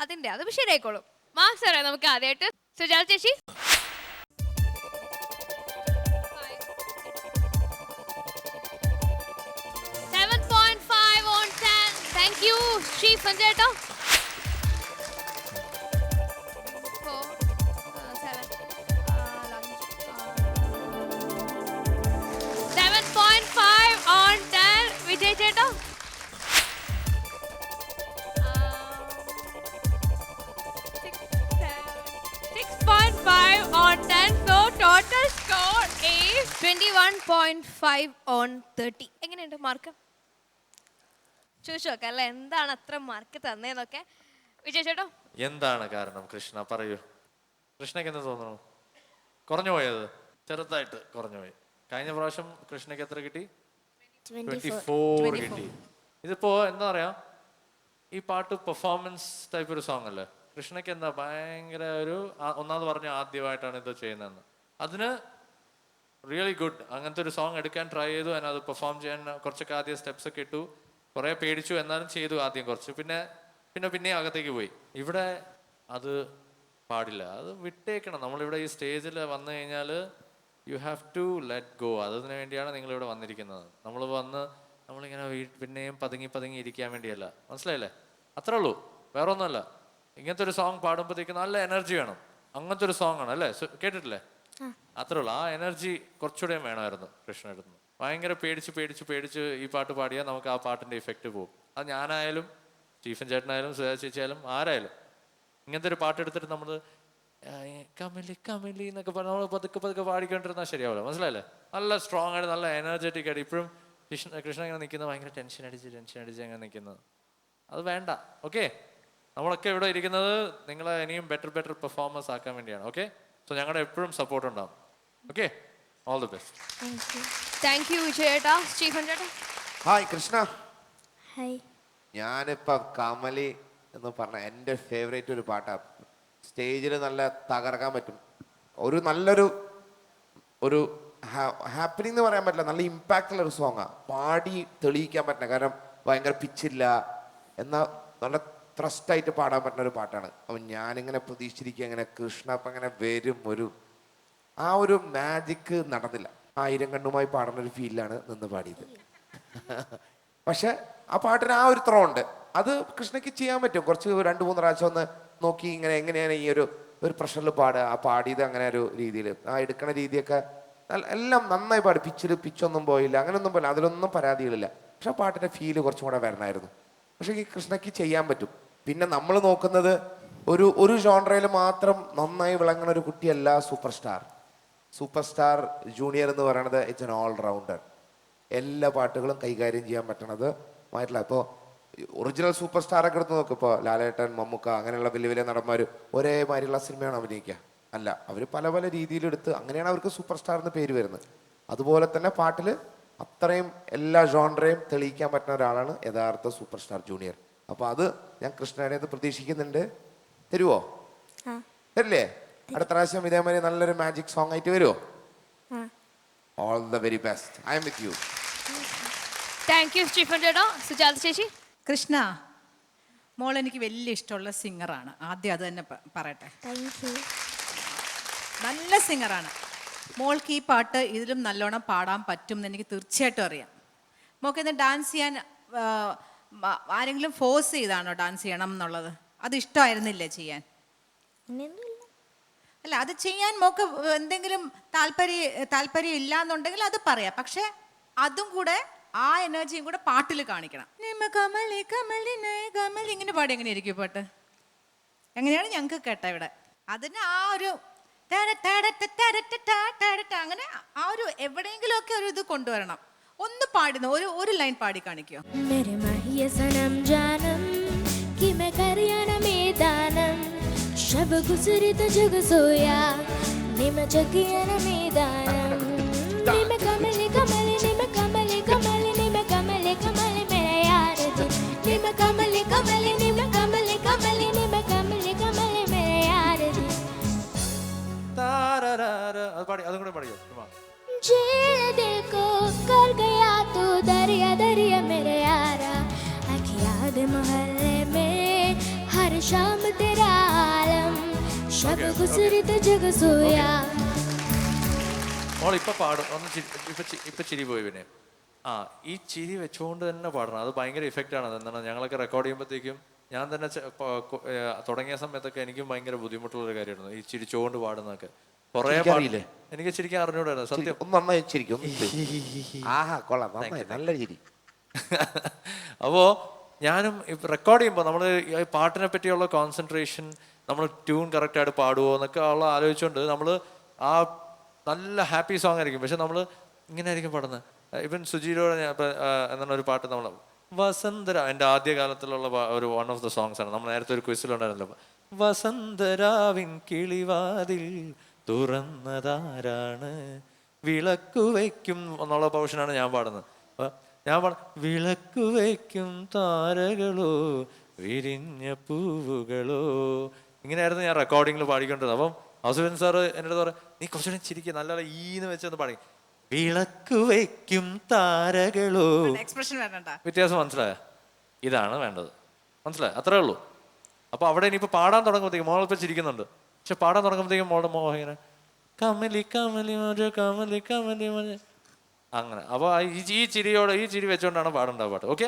അതിന്റെ അത് ശരിയായിക്കോളും മാർക്സ് അറിയാം നമുക്ക് ആദ്യമായിട്ട് സുജാത ചേച്ചി 7.5 on 10. Thank you, Shri Sanjayta. 7.5 on 10. Vijay Cheta. 6.5 on 10. So total score is 21.5 on 30. എങ്ങനെയുണ്ട് മാർക്ക് ചോദിച്ചു നോക്കാം അല്ലെ എന്താണ് അത്ര മാർക്ക് തന്നേന്നൊക്കെ വിജയ് ചേട്ടോ എന്താണ് കാരണം കൃഷ്ണ പറയൂ കൃഷ്ണയ്ക്ക് എന്ത് തോന്നുന്നു കുറഞ്ഞു പോയത് ചെറുതായിട്ട് കുറഞ്ഞു പോയി കഴിഞ്ഞ പ്രാവശ്യം കൃഷ്ണയ്ക്ക് എത്ര കിട്ടി 24 കിട്ടി ഇതിപ്പോ എന്താ പറയാ ഈ പാട്ട് പെർഫോമൻസ് ടൈപ്പ് ഒരു സോങ് അല്ലേ കൃഷ്ണയ്ക്ക് എന്താ ഭയങ്കര ഒരു ഒന്നാമത് പറഞ്ഞ ആദ്യമായിട്ടാണ് ഇത് ചെയ്യുന്നതെന്ന് അതിന് റിയലി ഗുഡ് അങ്ങനത്തെ ഒരു സോങ് എടുക്കാൻ ട്രൈ ചെയ്തു അത് പെർഫോം ചെയ്യാൻ കുറച്ചൊക്കെ ആദ്യം സ്റ്റെപ്സ് ഒക്കെ ഇട്ടു കുറെ പേടിച്ചു എന്നാലും ചെയ്തു ആദ്യം കുറച്ച് പിന്നെ അകത്തേക്ക് പോയി ഇവിടെ അത് പാടില്ല അത് വിട്ടേക്കണം നമ്മളിവിടെ ഈ സ്റ്റേജിൽ വന്നു കഴിഞ്ഞാൽ you have to let go അതിന് വേണ്ടിയാണ് നിങ്ങളിവിടെ വന്നിരിക്കുന്നത് നമ്മളിങ്ങനെ പിന്നെയും പതുങ്ങി ഇരിക്കാൻ വേണ്ടിയല്ല മനസ്സിലായില്ലേ അത്രേ ഉള്ളൂ വേറെ ഒന്നുമല്ല ഇങ്ങനത്തെ ഒരു സോങ് പാടുമ്പോഴത്തേക്ക് നല്ല എനർജി വേണം അങ്ങനത്തെ ഒരു സോങ് ആണ് അല്ലേ കേട്ടിട്ടില്ലേ അത്രേ ഉള്ളൂ ആ എനർജി കുറച്ചുകൂടെ വേണമായിരുന്നു കൃഷ്ണടുത്ത് ഭയങ്കര പേടിച്ച് ഈ പാട്ട് പാടിയാൽ നമുക്ക് ആ പാട്ടിന്റെ ഇഫക്റ്റ് പോകും അത് ഞാനായാലും സ്റ്റീഫൻ ചേട്ടനായാലും സുജാത ചേച്ചിയായാലും ആരായാലും ഇങ്ങനത്തെ ഒരു പാട്ട് എടുത്തിട്ട് നമ്മൾ കമലി കമലി എന്നൊക്കെ പറഞ്ഞ് നമ്മൾ പതുക്കെ പതുക്കെ പാടിക്കൊണ്ടിരുന്നാൽ ശരിയാവില്ല, മനസ്സിലായില്ലേ? നല്ല സ്ട്രോങ് ആയിട്ട് നല്ല എനർജറ്റിക് ആയിട്ട്. ഇപ്പോഴും കൃഷ്ണ ഇങ്ങനെ നിൽക്കുന്നത് ഭയങ്കര ടെൻഷൻ അടിച്ച് അങ്ങനെ നിൽക്കുന്നത്, അത് വേണ്ട. ഓക്കെ, നമ്മളൊക്കെ ഇവിടെ ഇരിക്കുന്നത് നിങ്ങളെ ഇനിയും ബെറ്റർ പെർഫോമൻസ് ആക്കാൻ വേണ്ടിയാണ്. ഓക്കെ, സോ ഞങ്ങളുടെ എപ്പോഴും സപ്പോർട്ട് ഉണ്ടാവും. Okay, all the best. Thank U ചേട്ടാ. സ്റ്റീഫൻ ചേട്ടാ. ഹായ് കൃഷ്ണ. ഹായ്. ഞാനിപ്പം കമലി എന്ന് പറഞ്ഞ എൻ്റെ ഫേവറേറ്റ് ഒരു പാട്ടാണ്. സ്റ്റേജിൽ നല്ല തകർക്കാൻ പറ്റും. ഒരു നല്ലൊരു ഒരു ഹാപ്പനിങ് എന്ന് പറയാൻ പറ്റില്ല, നല്ല ഇമ്പാക്റ്റ് ഉള്ള ഒരു സോങ്ങാണ്. പാടി തെളിയിക്കാൻ പറ്റില്ല, കാരണം ഭയങ്കര പിച്ചില്ല, എന്നാൽ നല്ല ത്രസ്റ്റായിട്ട് പാടാൻ പറ്റുന്ന ഒരു പാട്ടാണ്. അപ്പം ഞാനിങ്ങനെ പ്രതീക്ഷിച്ചിരിക്കുക ഇങ്ങനെ കൃഷ്ണ അപ്പം ഇങ്ങനെ വരും, ആ ഒരു മാജിക്ക് നടന്നില്ല. 1000 കണ്ണുമായി പാടുന്ന ഒരു ഫീലിലാണ് നിന്ന് പാടിയത്. പക്ഷെ ആ പാട്ടിന് ആ ഒരു ത്രോ ഉണ്ട്, അത് കൃഷ്ണയ്ക്ക് ചെയ്യാൻ പറ്റും. കുറച്ച് 2-3 പ്രാവശ്യം ഒന്ന് നോക്കി ഇങ്ങനെ എങ്ങനെയാണ് ഈ ഒരു പ്രഷറിൽ പാടുക, ആ പാടിയത് അങ്ങനെ ഒരു രീതിയിൽ, ആ എടുക്കണ രീതിയൊക്കെ എല്ലാം നന്നായി പാടി. പിച്ചൊന്നും പോയില്ല, അങ്ങനെയൊന്നും പോയില്ല, അതിലൊന്നും പരാതികളില്ല. പക്ഷെ ആ പാട്ടിൻ്റെ ഫീല് കുറച്ചും കൂടെ വരണമായിരുന്നു. പക്ഷെ ഈ കൃഷ്ണയ്ക്ക് ചെയ്യാൻ പറ്റും. പിന്നെ നമ്മൾ നോക്കുന്നത് ഒരു ജോൺറയിൽ മാത്രം നന്നായി വിളങ്ങുന്ന ഒരു കുട്ടിയല്ല സൂപ്പർ സ്റ്റാർ ജൂനിയർ എന്ന് പറയുന്നത്. It's an all rounder. എല്ലാ പാട്ടുകളും കൈകാര്യം ചെയ്യാൻ പറ്റണത് മായിട്ടില്ല. ഇപ്പോൾ ഒറിജിനൽ സൂപ്പർ സ്റ്റാറൊക്കെ എടുത്ത് നോക്കും. ഇപ്പോൾ ലാലേട്ടൻ, മമ്മൂക്ക അങ്ങനെയുള്ള വലിയ വലിയ നടന്മാർ ഒരേ മാതിരിയുള്ള സിനിമയാണ് അഭിനയിക്കുക. അല്ല, അവർ പല പല രീതിയിലെടുത്ത് അങ്ങനെയാണ് അവർക്ക് സൂപ്പർ സ്റ്റാർ എന്ന് പേര് വരുന്നത്. അതുപോലെ തന്നെ പാട്ടിൽ അത്രയും എല്ലാ ജോൺറയും തെളിയിക്കാൻ പറ്റുന്ന ഒരാളാണ് യഥാർത്ഥ സൂപ്പർ സ്റ്റാർ ജൂനിയർ. അപ്പോൾ അത് ഞാൻ കൃഷ്ണനെ പ്രതീക്ഷിക്കുന്നുണ്ട്. തരുമോ? തരില്ലേ? അടുത്ത പ്രാവശ്യം ഇതേമാതിരി നല്ലൊരു മാജിക് സോങ് ആയിട്ട് വരുമോ? All the very best. I M with you. Thank U Stephen ചേട്ടാ. സുജാത ചേച്ചി. കൃഷ്ണ മോൾ എനിക്ക് വലിയ ഇഷ്ടമുള്ള സിംഗറാണ്. ആദ്യം അത് തന്നെ പറയട്ടെ. Thank you. നല്ല സിംഗറാണ്. മോൾക്ക് ഈ പാട്ട് ഇതിലും നല്ലോണം പാടാൻ പറ്റും എന്ന് എനിക്ക് തീർച്ചയായിട്ടും അറിയാം. മോൾക്ക് ഇന്ന് ഡാൻസ് ചെയ്യാൻ ആരെങ്കിലും ഫോഴ്സ് ചെയ്താണോ ഡാൻസ് ചെയ്യണം എന്നുള്ളത്? അത് ഇഷ്ടമായിരുന്നില്ലേ ചെയ്യാൻ? അങ്ങനെയൊന്നുമില്ല. അല്ല, അത് ചെയ്യാൻ മോക്ക് എന്തെങ്കിലും താല്പര്യം ഇല്ല എന്നുണ്ടെങ്കിൽ അത് പറയാം. പക്ഷെ അതും കൂടെ ആ എനർജിയും കൂടെ പാട്ടിൽ കാണിക്കണം. കമലി കമലി കമലി ഇങ്ങനെ പാടി എങ്ങനെയായിരിക്കും പാട്ട്? എങ്ങനെയാണ് ഞങ്ങൾക്ക് കേട്ട ഇവിടെ? അതിന് ആ ഒരു അങ്ങനെ ആ ഒരു എവിടെയെങ്കിലും ഒക്കെ ഒരു ഇത് കൊണ്ടുവരണം. ഒന്ന് പാടുന്ന ഒരു ലൈൻ പാടി കാണിക്കോ? मेरे माहिए सनम जानम कि मैं करियाना मैदानम शब गुजरी तो जग सोया निम जगियान मैदानम निम कमले कमले निम कमले कमले निम कमले कमले मेरा यार दिल निम कमले कमले निम कमले कमले निम कमले कमले मेरा यार दिल അത് പാടി, അതും കൂടെ പാടിയോ? झील दिल को कर गया तू दरिया दरिया मेरे यारा याद मोहल्ले में हर शाम तेरा आलम शब गुजरी तो जग सोया. മോൾ ഇപ്പൊ പാടും, ഒന്ന് ഇപ്പൊ ചിരി പോയി. പിന്നെ ഈ ചിരി വെച്ചുകൊണ്ട് തന്നെ പാടണം, അത് ഭയങ്കര ഇഫക്റ്റ് ആണ്. എന്താണ്, ഞങ്ങളൊക്കെ റെക്കോർഡ് ചെയ്യുമ്പോഴത്തേക്കും ഞാൻ തന്നെ തുടങ്ങിയ സമയത്തൊക്കെ എനിക്കും ഭയങ്കര ബുദ്ധിമുട്ടുള്ളൊരു കാര്യമായിരുന്നു ഈ ചിരിച്ചുകൊണ്ട് പാടുന്നതൊക്കെ. കുറേ പാടില്ലേ എനിക്ക് ശരിക്കും അറിഞ്ഞൂടായിരുന്നു സത്യം. നന്നായി ചിരിക്കും. ആഹാ, കൊള്ളാം, നല്ല ചിരി. അപ്പോൾ ഞാനും റെക്കോർഡ് ചെയ്യുമ്പോൾ നമ്മൾ ഈ പാട്ടിനെ പറ്റിയുള്ള കോൺസെൻട്രേഷൻ, നമ്മൾ ട്യൂൺ കറക്റ്റായിട്ട് പാടുമോ എന്നൊക്കെ ഉള്ള ആലോചിച്ചുകൊണ്ട് നമ്മൾ ആ നല്ല ഹാപ്പി സോങ് ആയിരിക്കും, പക്ഷെ നമ്മൾ ഇങ്ങനെ ആയിരിക്കും പാടുന്നത്. ഇവൻ സുജീരോടെ എന്താണ് ഒരു പാട്ട് നമ്മൾ വസന്തര, എൻ്റെ ആദ്യകാലത്തിലുള്ള ഒരു വൺ ഓഫ് ദ സോങ്സ് ആണ്. നമ്മൾ നേരത്തെ ഒരു ക്വിസിലുണ്ടായിരുന്നല്ലോ, വസന്തരാവിൻ കിളിവാതിൽ തുറന്നതാരാണ് വിളക്കുവയ്ക്കും എന്നുള്ള പോർഷനാണ് ഞാൻ പാടുന്നത്. വിളക്കുവയ്ക്കും താരകളോ വിരിഞ്ഞ പൂവുകളോ, ഇങ്ങനെയായിരുന്നു ഞാൻ റെക്കോർഡിങ്ങിൽ പാടിക്കൊണ്ടിരുന്നത്. അപ്പം ഹസുബൻ സാറ് എൻ്റെ അടുത്ത് പറയാം, നീ കുറച്ചുകൂടെ ചിരിക്കുക, നല്ല ഈന്ന് വെച്ചൊന്ന് പാടി, വിളക്കുവയ്ക്കും താരകളോ. എക്സ്പ്രഷൻ വേണ്ട. വ്യത്യാസം മനസ്സിലായോ? ഇതാണ് വേണ്ടത്, മനസ്സിലായോ? അത്രേ ഉള്ളൂ. അപ്പോൾ അവിടെ ഇനിയിപ്പോൾ പാടാൻ തുടങ്ങുമ്പോഴത്തേക്കും മോളിപ്പോൾ ചിരിക്കുന്നുണ്ട്, പക്ഷെ പാടാൻ തുടങ്ങുമ്പോഴത്തേക്കും മോളുടെ മോഹം ഇങ്ങനെ കമലി കമലി മജ കമലി കമലി മജ അങ്ങനെ. അപ്പോൾ ഈ ചിരി വെച്ചുകൊണ്ടാണ് പാടേണ്ട പാട്ട്. ഓക്കെ,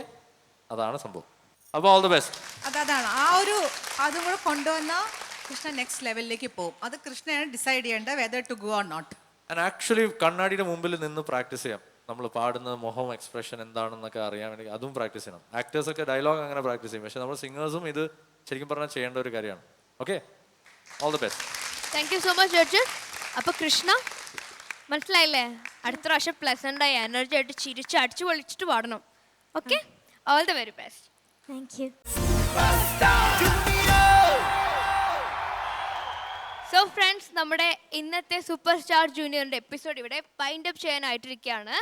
അതാണ് സംഭവം. അപ്പോൾ ഓൾ ദി ബെസ്റ്റ്. അതാണ് ആ ഒരു അതും കൂടെ കൊണ്ടുവന്ന കൃഷ്ണ നെക്സ്റ്റ് ലെവലിലേക്ക് പോകും. അത് കൃഷ്ണയാണ് ഡിസൈഡ് ചെയ്യേണ്ടത് whether to go or not. And actually കണ്ണാടിയുടെ മുമ്പിൽ നിന്ന് പ്രാക്ടീസ് ചെയ്യാം. നമ്മൾ പാടുന്ന മുഖം എക്സ്പ്രഷൻ എന്താണെന്നൊക്കെ അറിയാൻ വേണ്ടി അതും പ്രാക്ടീസ് ചെയ്യണം. ആക്ടേഴ്സൊക്കെ ഡയലോഗ് അങ്ങനെ പ്രാക്ടീസ് ചെയ്യും, പക്ഷെ നമ്മൾ സിംഗേഴ്സും ഇത് ശരിക്കും പറഞ്ഞാൽ ചെയ്യേണ്ട ഒരു കാര്യമാണ്. Okay, all the best. Thank you so much judges. അപ്പൊ കൃഷ്ണ മനസ്സിലായില്ലേ? അടുത്ത പ്രാവശ്യം പ്ലസന്റ് ആയി എനർജി ആയിട്ട് ചിരിച്ച് അടിച്ചു പൊളിച്ചിട്ട് പാടണം. Okay, all the very best. Thank you. So friends, നമ്മുടെ ഇന്നത്തെ സൂപ്പർ സ്റ്റാർ ജൂനിയറിന്റെ എപ്പിസോഡ് ഇവിടെ വൈൻഡ് അപ്പ് ചെയ്യാനായിട്ടിരിക്കുകയാണ്.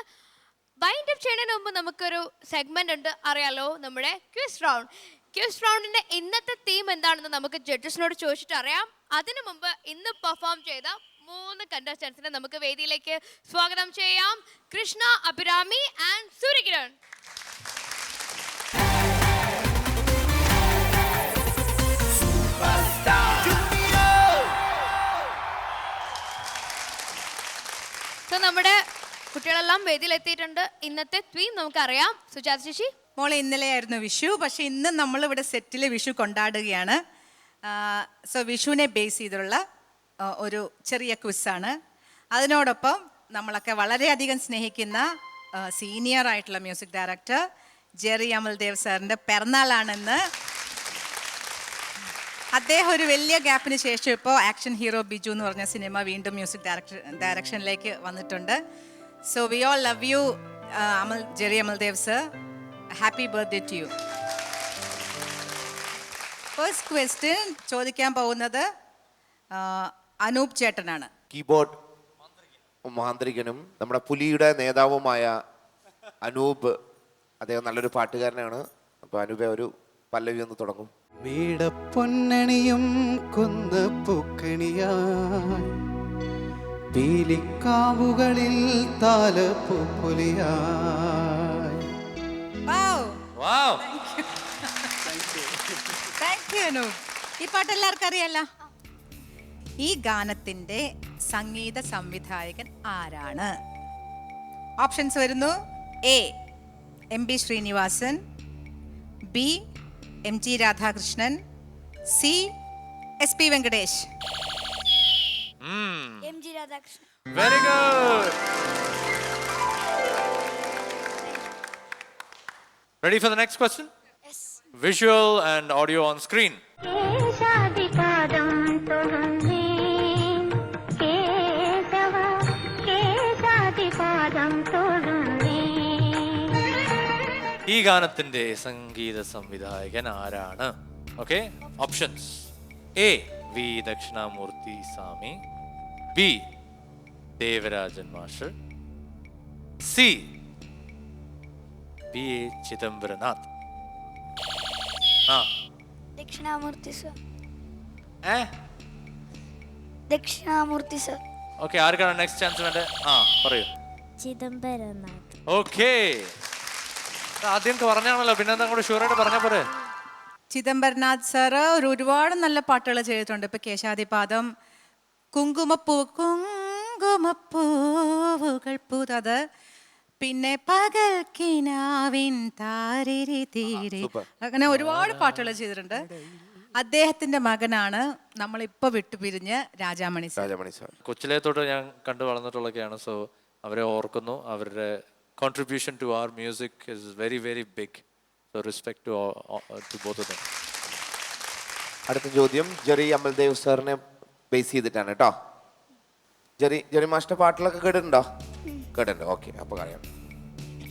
വൈൻഡ് അപ്പ് ചെയ്യുന്നതിന് മുമ്പ് നമുക്കൊരു സെഗ്മെന്റ് ഉണ്ട്, അറിയാലോ, നമ്മുടെ ക്വിസ് റൗണ്ട്. ക്വിസ് റൗണ്ടിന്റെ ഇന്നത്തെ തീം എന്താണെന്ന് നമുക്ക് ജഡ്ജസിനോട് ചോദിച്ചിട്ട് അറിയാം. അതിനു മുമ്പ് ഇന്ന് പെർഫോം ചെയ്ത 3 കണ്ടസ്റ്റൻസിനെ നമുക്ക് വേദിയിലേക്ക് സ്വാഗതം ചെയ്യാം. കൃഷ്ണ, അഭിരാമി ആൻഡ് സൂര്യകിരൺ. സോ നമ്മുടെ കുട്ടികളെല്ലാം വേദിയിലെത്തിയിട്ടുണ്ട്. ഇന്നത്തെ തീം നമുക്കറിയാം. സുജാത ചേച്ചി. മോളെ, ഇന്നലെയായിരുന്നു വിഷു, പക്ഷെ ഇന്ന് നമ്മളിവിടെ സെറ്റിൽ വിഷു കൊണ്ടാടുകയാണ്. സോ വിഷുവിനെ ബേസ് ചെയ്തുള്ള ഒരു ചെറിയ ക്വിസാണ്. അതിനോടൊപ്പം നമ്മളൊക്കെ വളരെയധികം സ്നേഹിക്കുന്ന സീനിയർ ആയിട്ടുള്ള മ്യൂസിക് ഡയറക്ടർ ജെറി അമൽദേവ് സാറിൻ്റെ പിറന്നാളാണെന്ന്. അദ്ദേഹം ഒരു വലിയ ഗ്യാപ്പിന് ശേഷം ഇപ്പോൾ ആക്ഷൻ ഹീറോ ബിജു എന്ന് പറഞ്ഞ സിനിമ വീണ്ടും മ്യൂസിക് ഡയറക്ഷനിലേക്ക് വന്നിട്ടുണ്ട്. So we all love you Jerry Amaldev sir. Happy birthday to you. First question ചോദിക്കാൻ പോകുന്നത് അനൂപ് ചേട്ടനാണ്. കീബോർഡ് മാന്ത്രികനും നമ്മുടെ പുലിയുടെ നേതാവുമായ അനൂപ്, അദ്ദേഹം നല്ലൊരു പാട്ടുകാരനാണ്. അപ്പോൾ അനൂപ് ഒരു പല്ലവി ഒന്ന് തുടങ്ങും. വീടപ്പൊന്നണിയും കുന്ന പൂക്കണിയായി പീലിക്കാവുകളിൽ താലപ്പൂപ്പൊലിയായി. Thank you Anoop. ഈ പാട്ട് എല്ലാവർക്കും അറിയാലോ. ഈ ഗാനത്തിന്റെ സംഗീത സംവിധായകൻ ആരാണ്? ഓപ്ഷൻസ് വരുന്നു. A M B Sreenivasan, B M G Radhakrishnan, C S P Venkatesh. M G Radhakrishnan. Very good. Ready for the next question? Yes. Visual and audio on screen. ഈ ഗാനത്തിന്റെ സംഗീത സംവിധായകൻ ആരാണ്? Okay, options. A V Dakshinamoorthy Swami, B Devarajan master, C B A Chidambaranath. Dakshinamoorthy sir. A Dakshinamoorthy sir. Okay, ആർക്കാണ് next chance വേണ്ടത്? പറയൂ. Chidambaranath. Okay, ആദ്യം പറഞ്ഞാണല്ലോ, പിന്നെ എന്താ കൂടെ ഷുവറായിട്ട് പറഞ്ഞ പോരെ. ചിദംബരനാഥ് സാറ് ഒരുപാട് നല്ല പാട്ടുകൾ ചെയ്തിട്ടുണ്ട്. ഇപ്പൊ കേശാദിപാദം, കുങ്കുമപ്പൂവുകൾ പൂതത്, പിന്നെ പകൽ കിനാവിൻ താരിരി തീരെ, അങ്ങനെ ഒരുപാട് പാട്ടുകൾ ചെയ്തിട്ടുണ്ട്. അദ്ദേഹത്തിന്റെ മകനാണ് നമ്മളിപ്പോ വിട്ടുപിരിഞ്ഞ് രാജാമണി സാർ. കൊച്ചിലെ തൊട്ട് ഞാൻ കണ്ടു വളർന്നിട്ടുള്ളതൊക്കെയാണ്. സോ അവരെ ഓർക്കുന്നു. അവരുടെ contribution to our music is very very big, so respect to both of them. അടുത്ത ചോദ്യം ജെറി അമൽദേവ് സാറിനെ ബേസ് ചെയ്തിട്ടാണ് കേട്ടോ. ജെറി മാസ്റ്റർ പാട്ടിലൊക്കെ കേട്ടിട്ടുണ്ടോ? കേട്ടിട്ടുണ്ട്. ഓക്കെ, അപ്പോൾ അറിയാം.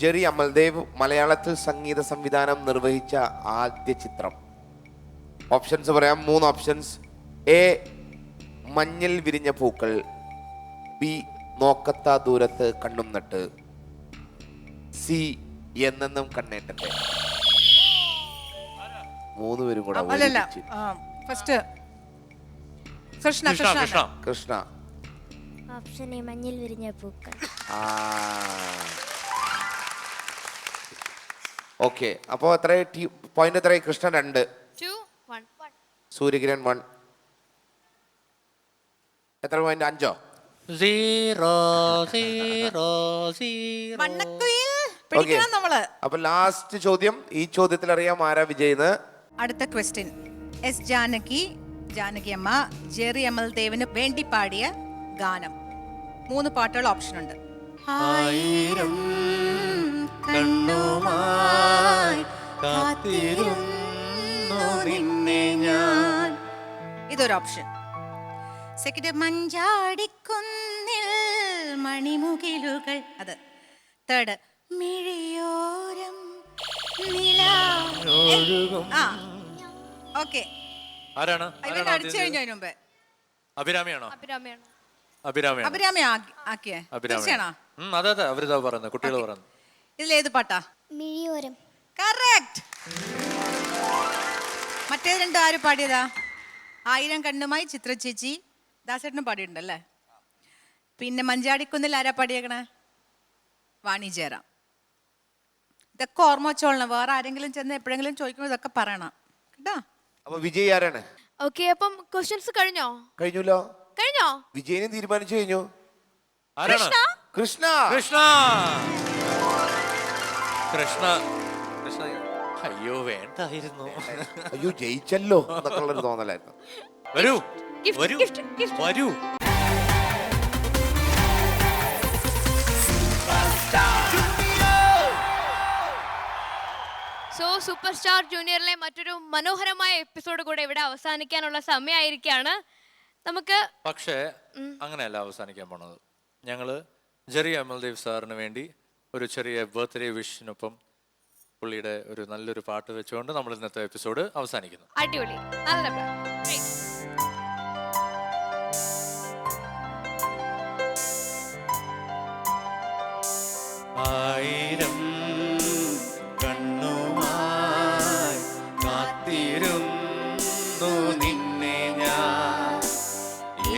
ജെറി അമൽദേവ് മലയാളത്തിൽ സംഗീത സംവിധാനം നിർവഹിച്ച ആദ്യ ചിത്രം. ഓപ്ഷൻസ് പറയാം. 3 ഓപ്ഷൻസ്. എ മഞ്ഞിൽ വിരിഞ്ഞ പൂക്കൾ, ബി നോക്കത്താ ദൂരത്ത് കണ്ണും നട്ട്, സി എന്നെന്നും കണ്ണേട്ടന്റെ. 3 പേരും കൂടെ first Krishna. Krishna. Option A മഞ്ഞിൽ വിരിഞ്ഞ പൂക്കൾ. ഓക്കെ, അപ്പോൾ എത്ര പോയിന്റ്? എത്ര? കൃഷ്ണ 2, 2 1 സൂര്യകിരൺ 1. എത്ര പോയിന്റ്? 5. 0 0 0. മണ്ണക്കുയിൽ പിടിക്കണം നമ്മള്. അപ്പൊ ലാസ്റ്റ് ചോദ്യം. ഈ ചോദ്യത്തിൽ അറിയാം ആരാ വിജയിന്ന്. അടുത്ത ക്വസ്റ്റ്യൻ. എസ് ജാനകി അമ്മ ജെറി അമൽദേവിന് വേണ്ടി പാടിയ ഗാനം. 3 പാട്ടുകൾ ഓപ്ഷൻ ഉണ്ട്. ആയിരം കണ്ണുമായി കാത്തിരുന്നു നിന്നെ ഞാൻ. ഇതൊരു ഓപ്ഷൻ. സെക്കൻഡ് മഞ്ചാടിക്കുന്നിൽ മണിമുകിലുകൾ, അത്. തേർഡ് മിഴിയോരം ആ ഓക്കെ. ആരാണ് അടിച്ചു കഴിഞ്ഞു അതിന് മുമ്പേ. അഭിരാമിയാണോ? അഭിരാമിയാണ്. അഭിരാമിയാണ്. അഭിരാമി ആക്കിയേ? തീർച്ചയാണോ? അതെ അതെ, അവരിതാ പറയുന്നത്, കുട്ടികൾ പറയുന്നത്. ഇതിലേത് പാട്ടാ? മിഴിയോരം. കറക്റ്റ്. മറ്റേ രണ്ടും ആര് പാടിയതാ? ആയിരം കണ്ണുമായി ചിത്ര ചേച്ചി, ദാസേട്ടനും പാടിയിട്ടുണ്ടല്ലേ. പിന്നെ മഞ്ചാടിക്കുന്നിൽ ആരാ പാടിയേക്കണേ? വാണി ജയറാം. ഇതൊക്കെ ഓർമ്മ വെച്ചോളണം. വേറെ ആരെങ്കിലും ചെന്ന് എപ്പോഴെങ്കിലും ചോദിക്കുമ്പോൾ ഇതൊക്കെ പറയണം കേട്ടോ. അപ്പൊ വിജയ് ആരാണ്? ഓക്കെ, അപ്പം ക്വസ്റ്റ്യൻസ് കഴിഞ്ഞോ? കഴിഞ്ഞല്ലോ. കഴിഞ്ഞോ? വിജയനെ തീരുമാനിച്ചു കഴിഞ്ഞു. ആരാണ്? കൃഷ്ണ. കൃഷ്ണ. കൃഷ്ണ. കൃഷ്ണ. അയ്യോ വേണ്ടായിരുന്നു. അയ്യോ ജയിച്ചല്ലോ എന്നൊക്കെ ഉള്ളൊരു തോന്നലായിരുന്നു. വരൂ Gift, വരൂ gift, gift. വരൂ. സോ സൂപ്പർ സ്റ്റാർ ജൂനിയറിലെ മറ്റൊരു മനോഹരമായ എപ്പിസോഡ് കൂടെ ഇവിടെ അവസാനിക്കാനുള്ള സമയമായിരിക്കാണ്. നമുക്ക് പക്ഷേ അങ്ങനെയല്ല അവസാനിക്കാൻ പോണത്. ഞങ്ങള് ജെറി അമൽദേവ് സാറിന് വേണ്ടി ഒരു ചെറിയ ബർത്ത്ഡേ വിഷിനൊപ്പം പുള്ളിയുടെ ഒരു നല്ലൊരു പാട്ട് വെച്ചുകൊണ്ട് നമ്മൾ ഇന്നത്തെ എപ്പിസോഡ് അവസാനിക്കുന്നു. അടിപൊളി, നല്ല plan. Great. ആയിരം കണ്ണുമായി കാത്തിരുന്നു നിന്നെ ഞാൻ,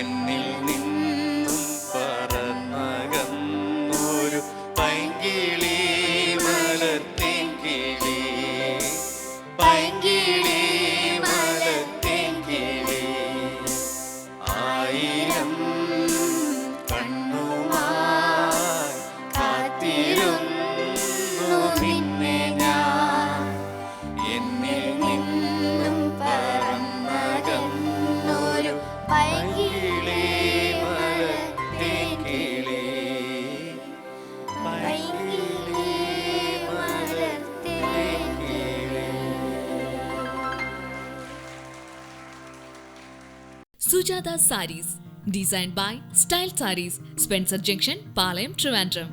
എന്നിൽ നിന്നും പറന്നകന്നൊരു പൈങ്കിളി മലർത്തേങ്കിളി, പൈങ്കിളി മലർത്തേങ്കിളി. ആയിരം കണ്ണുമായി കാത്തിരുന്നു നിന്നെ ഞാൻ, എന്നിൽ നിന്നും പറന്നകന്നൊരു പൈങ്കിളി മലർത്തേങ്കിളി, പൈങ്കിളി മലർത്തേങ്കിളി. Sujata Sarees, designed by Style Sarees, Spencer Junction, Palayam, Trivandrum.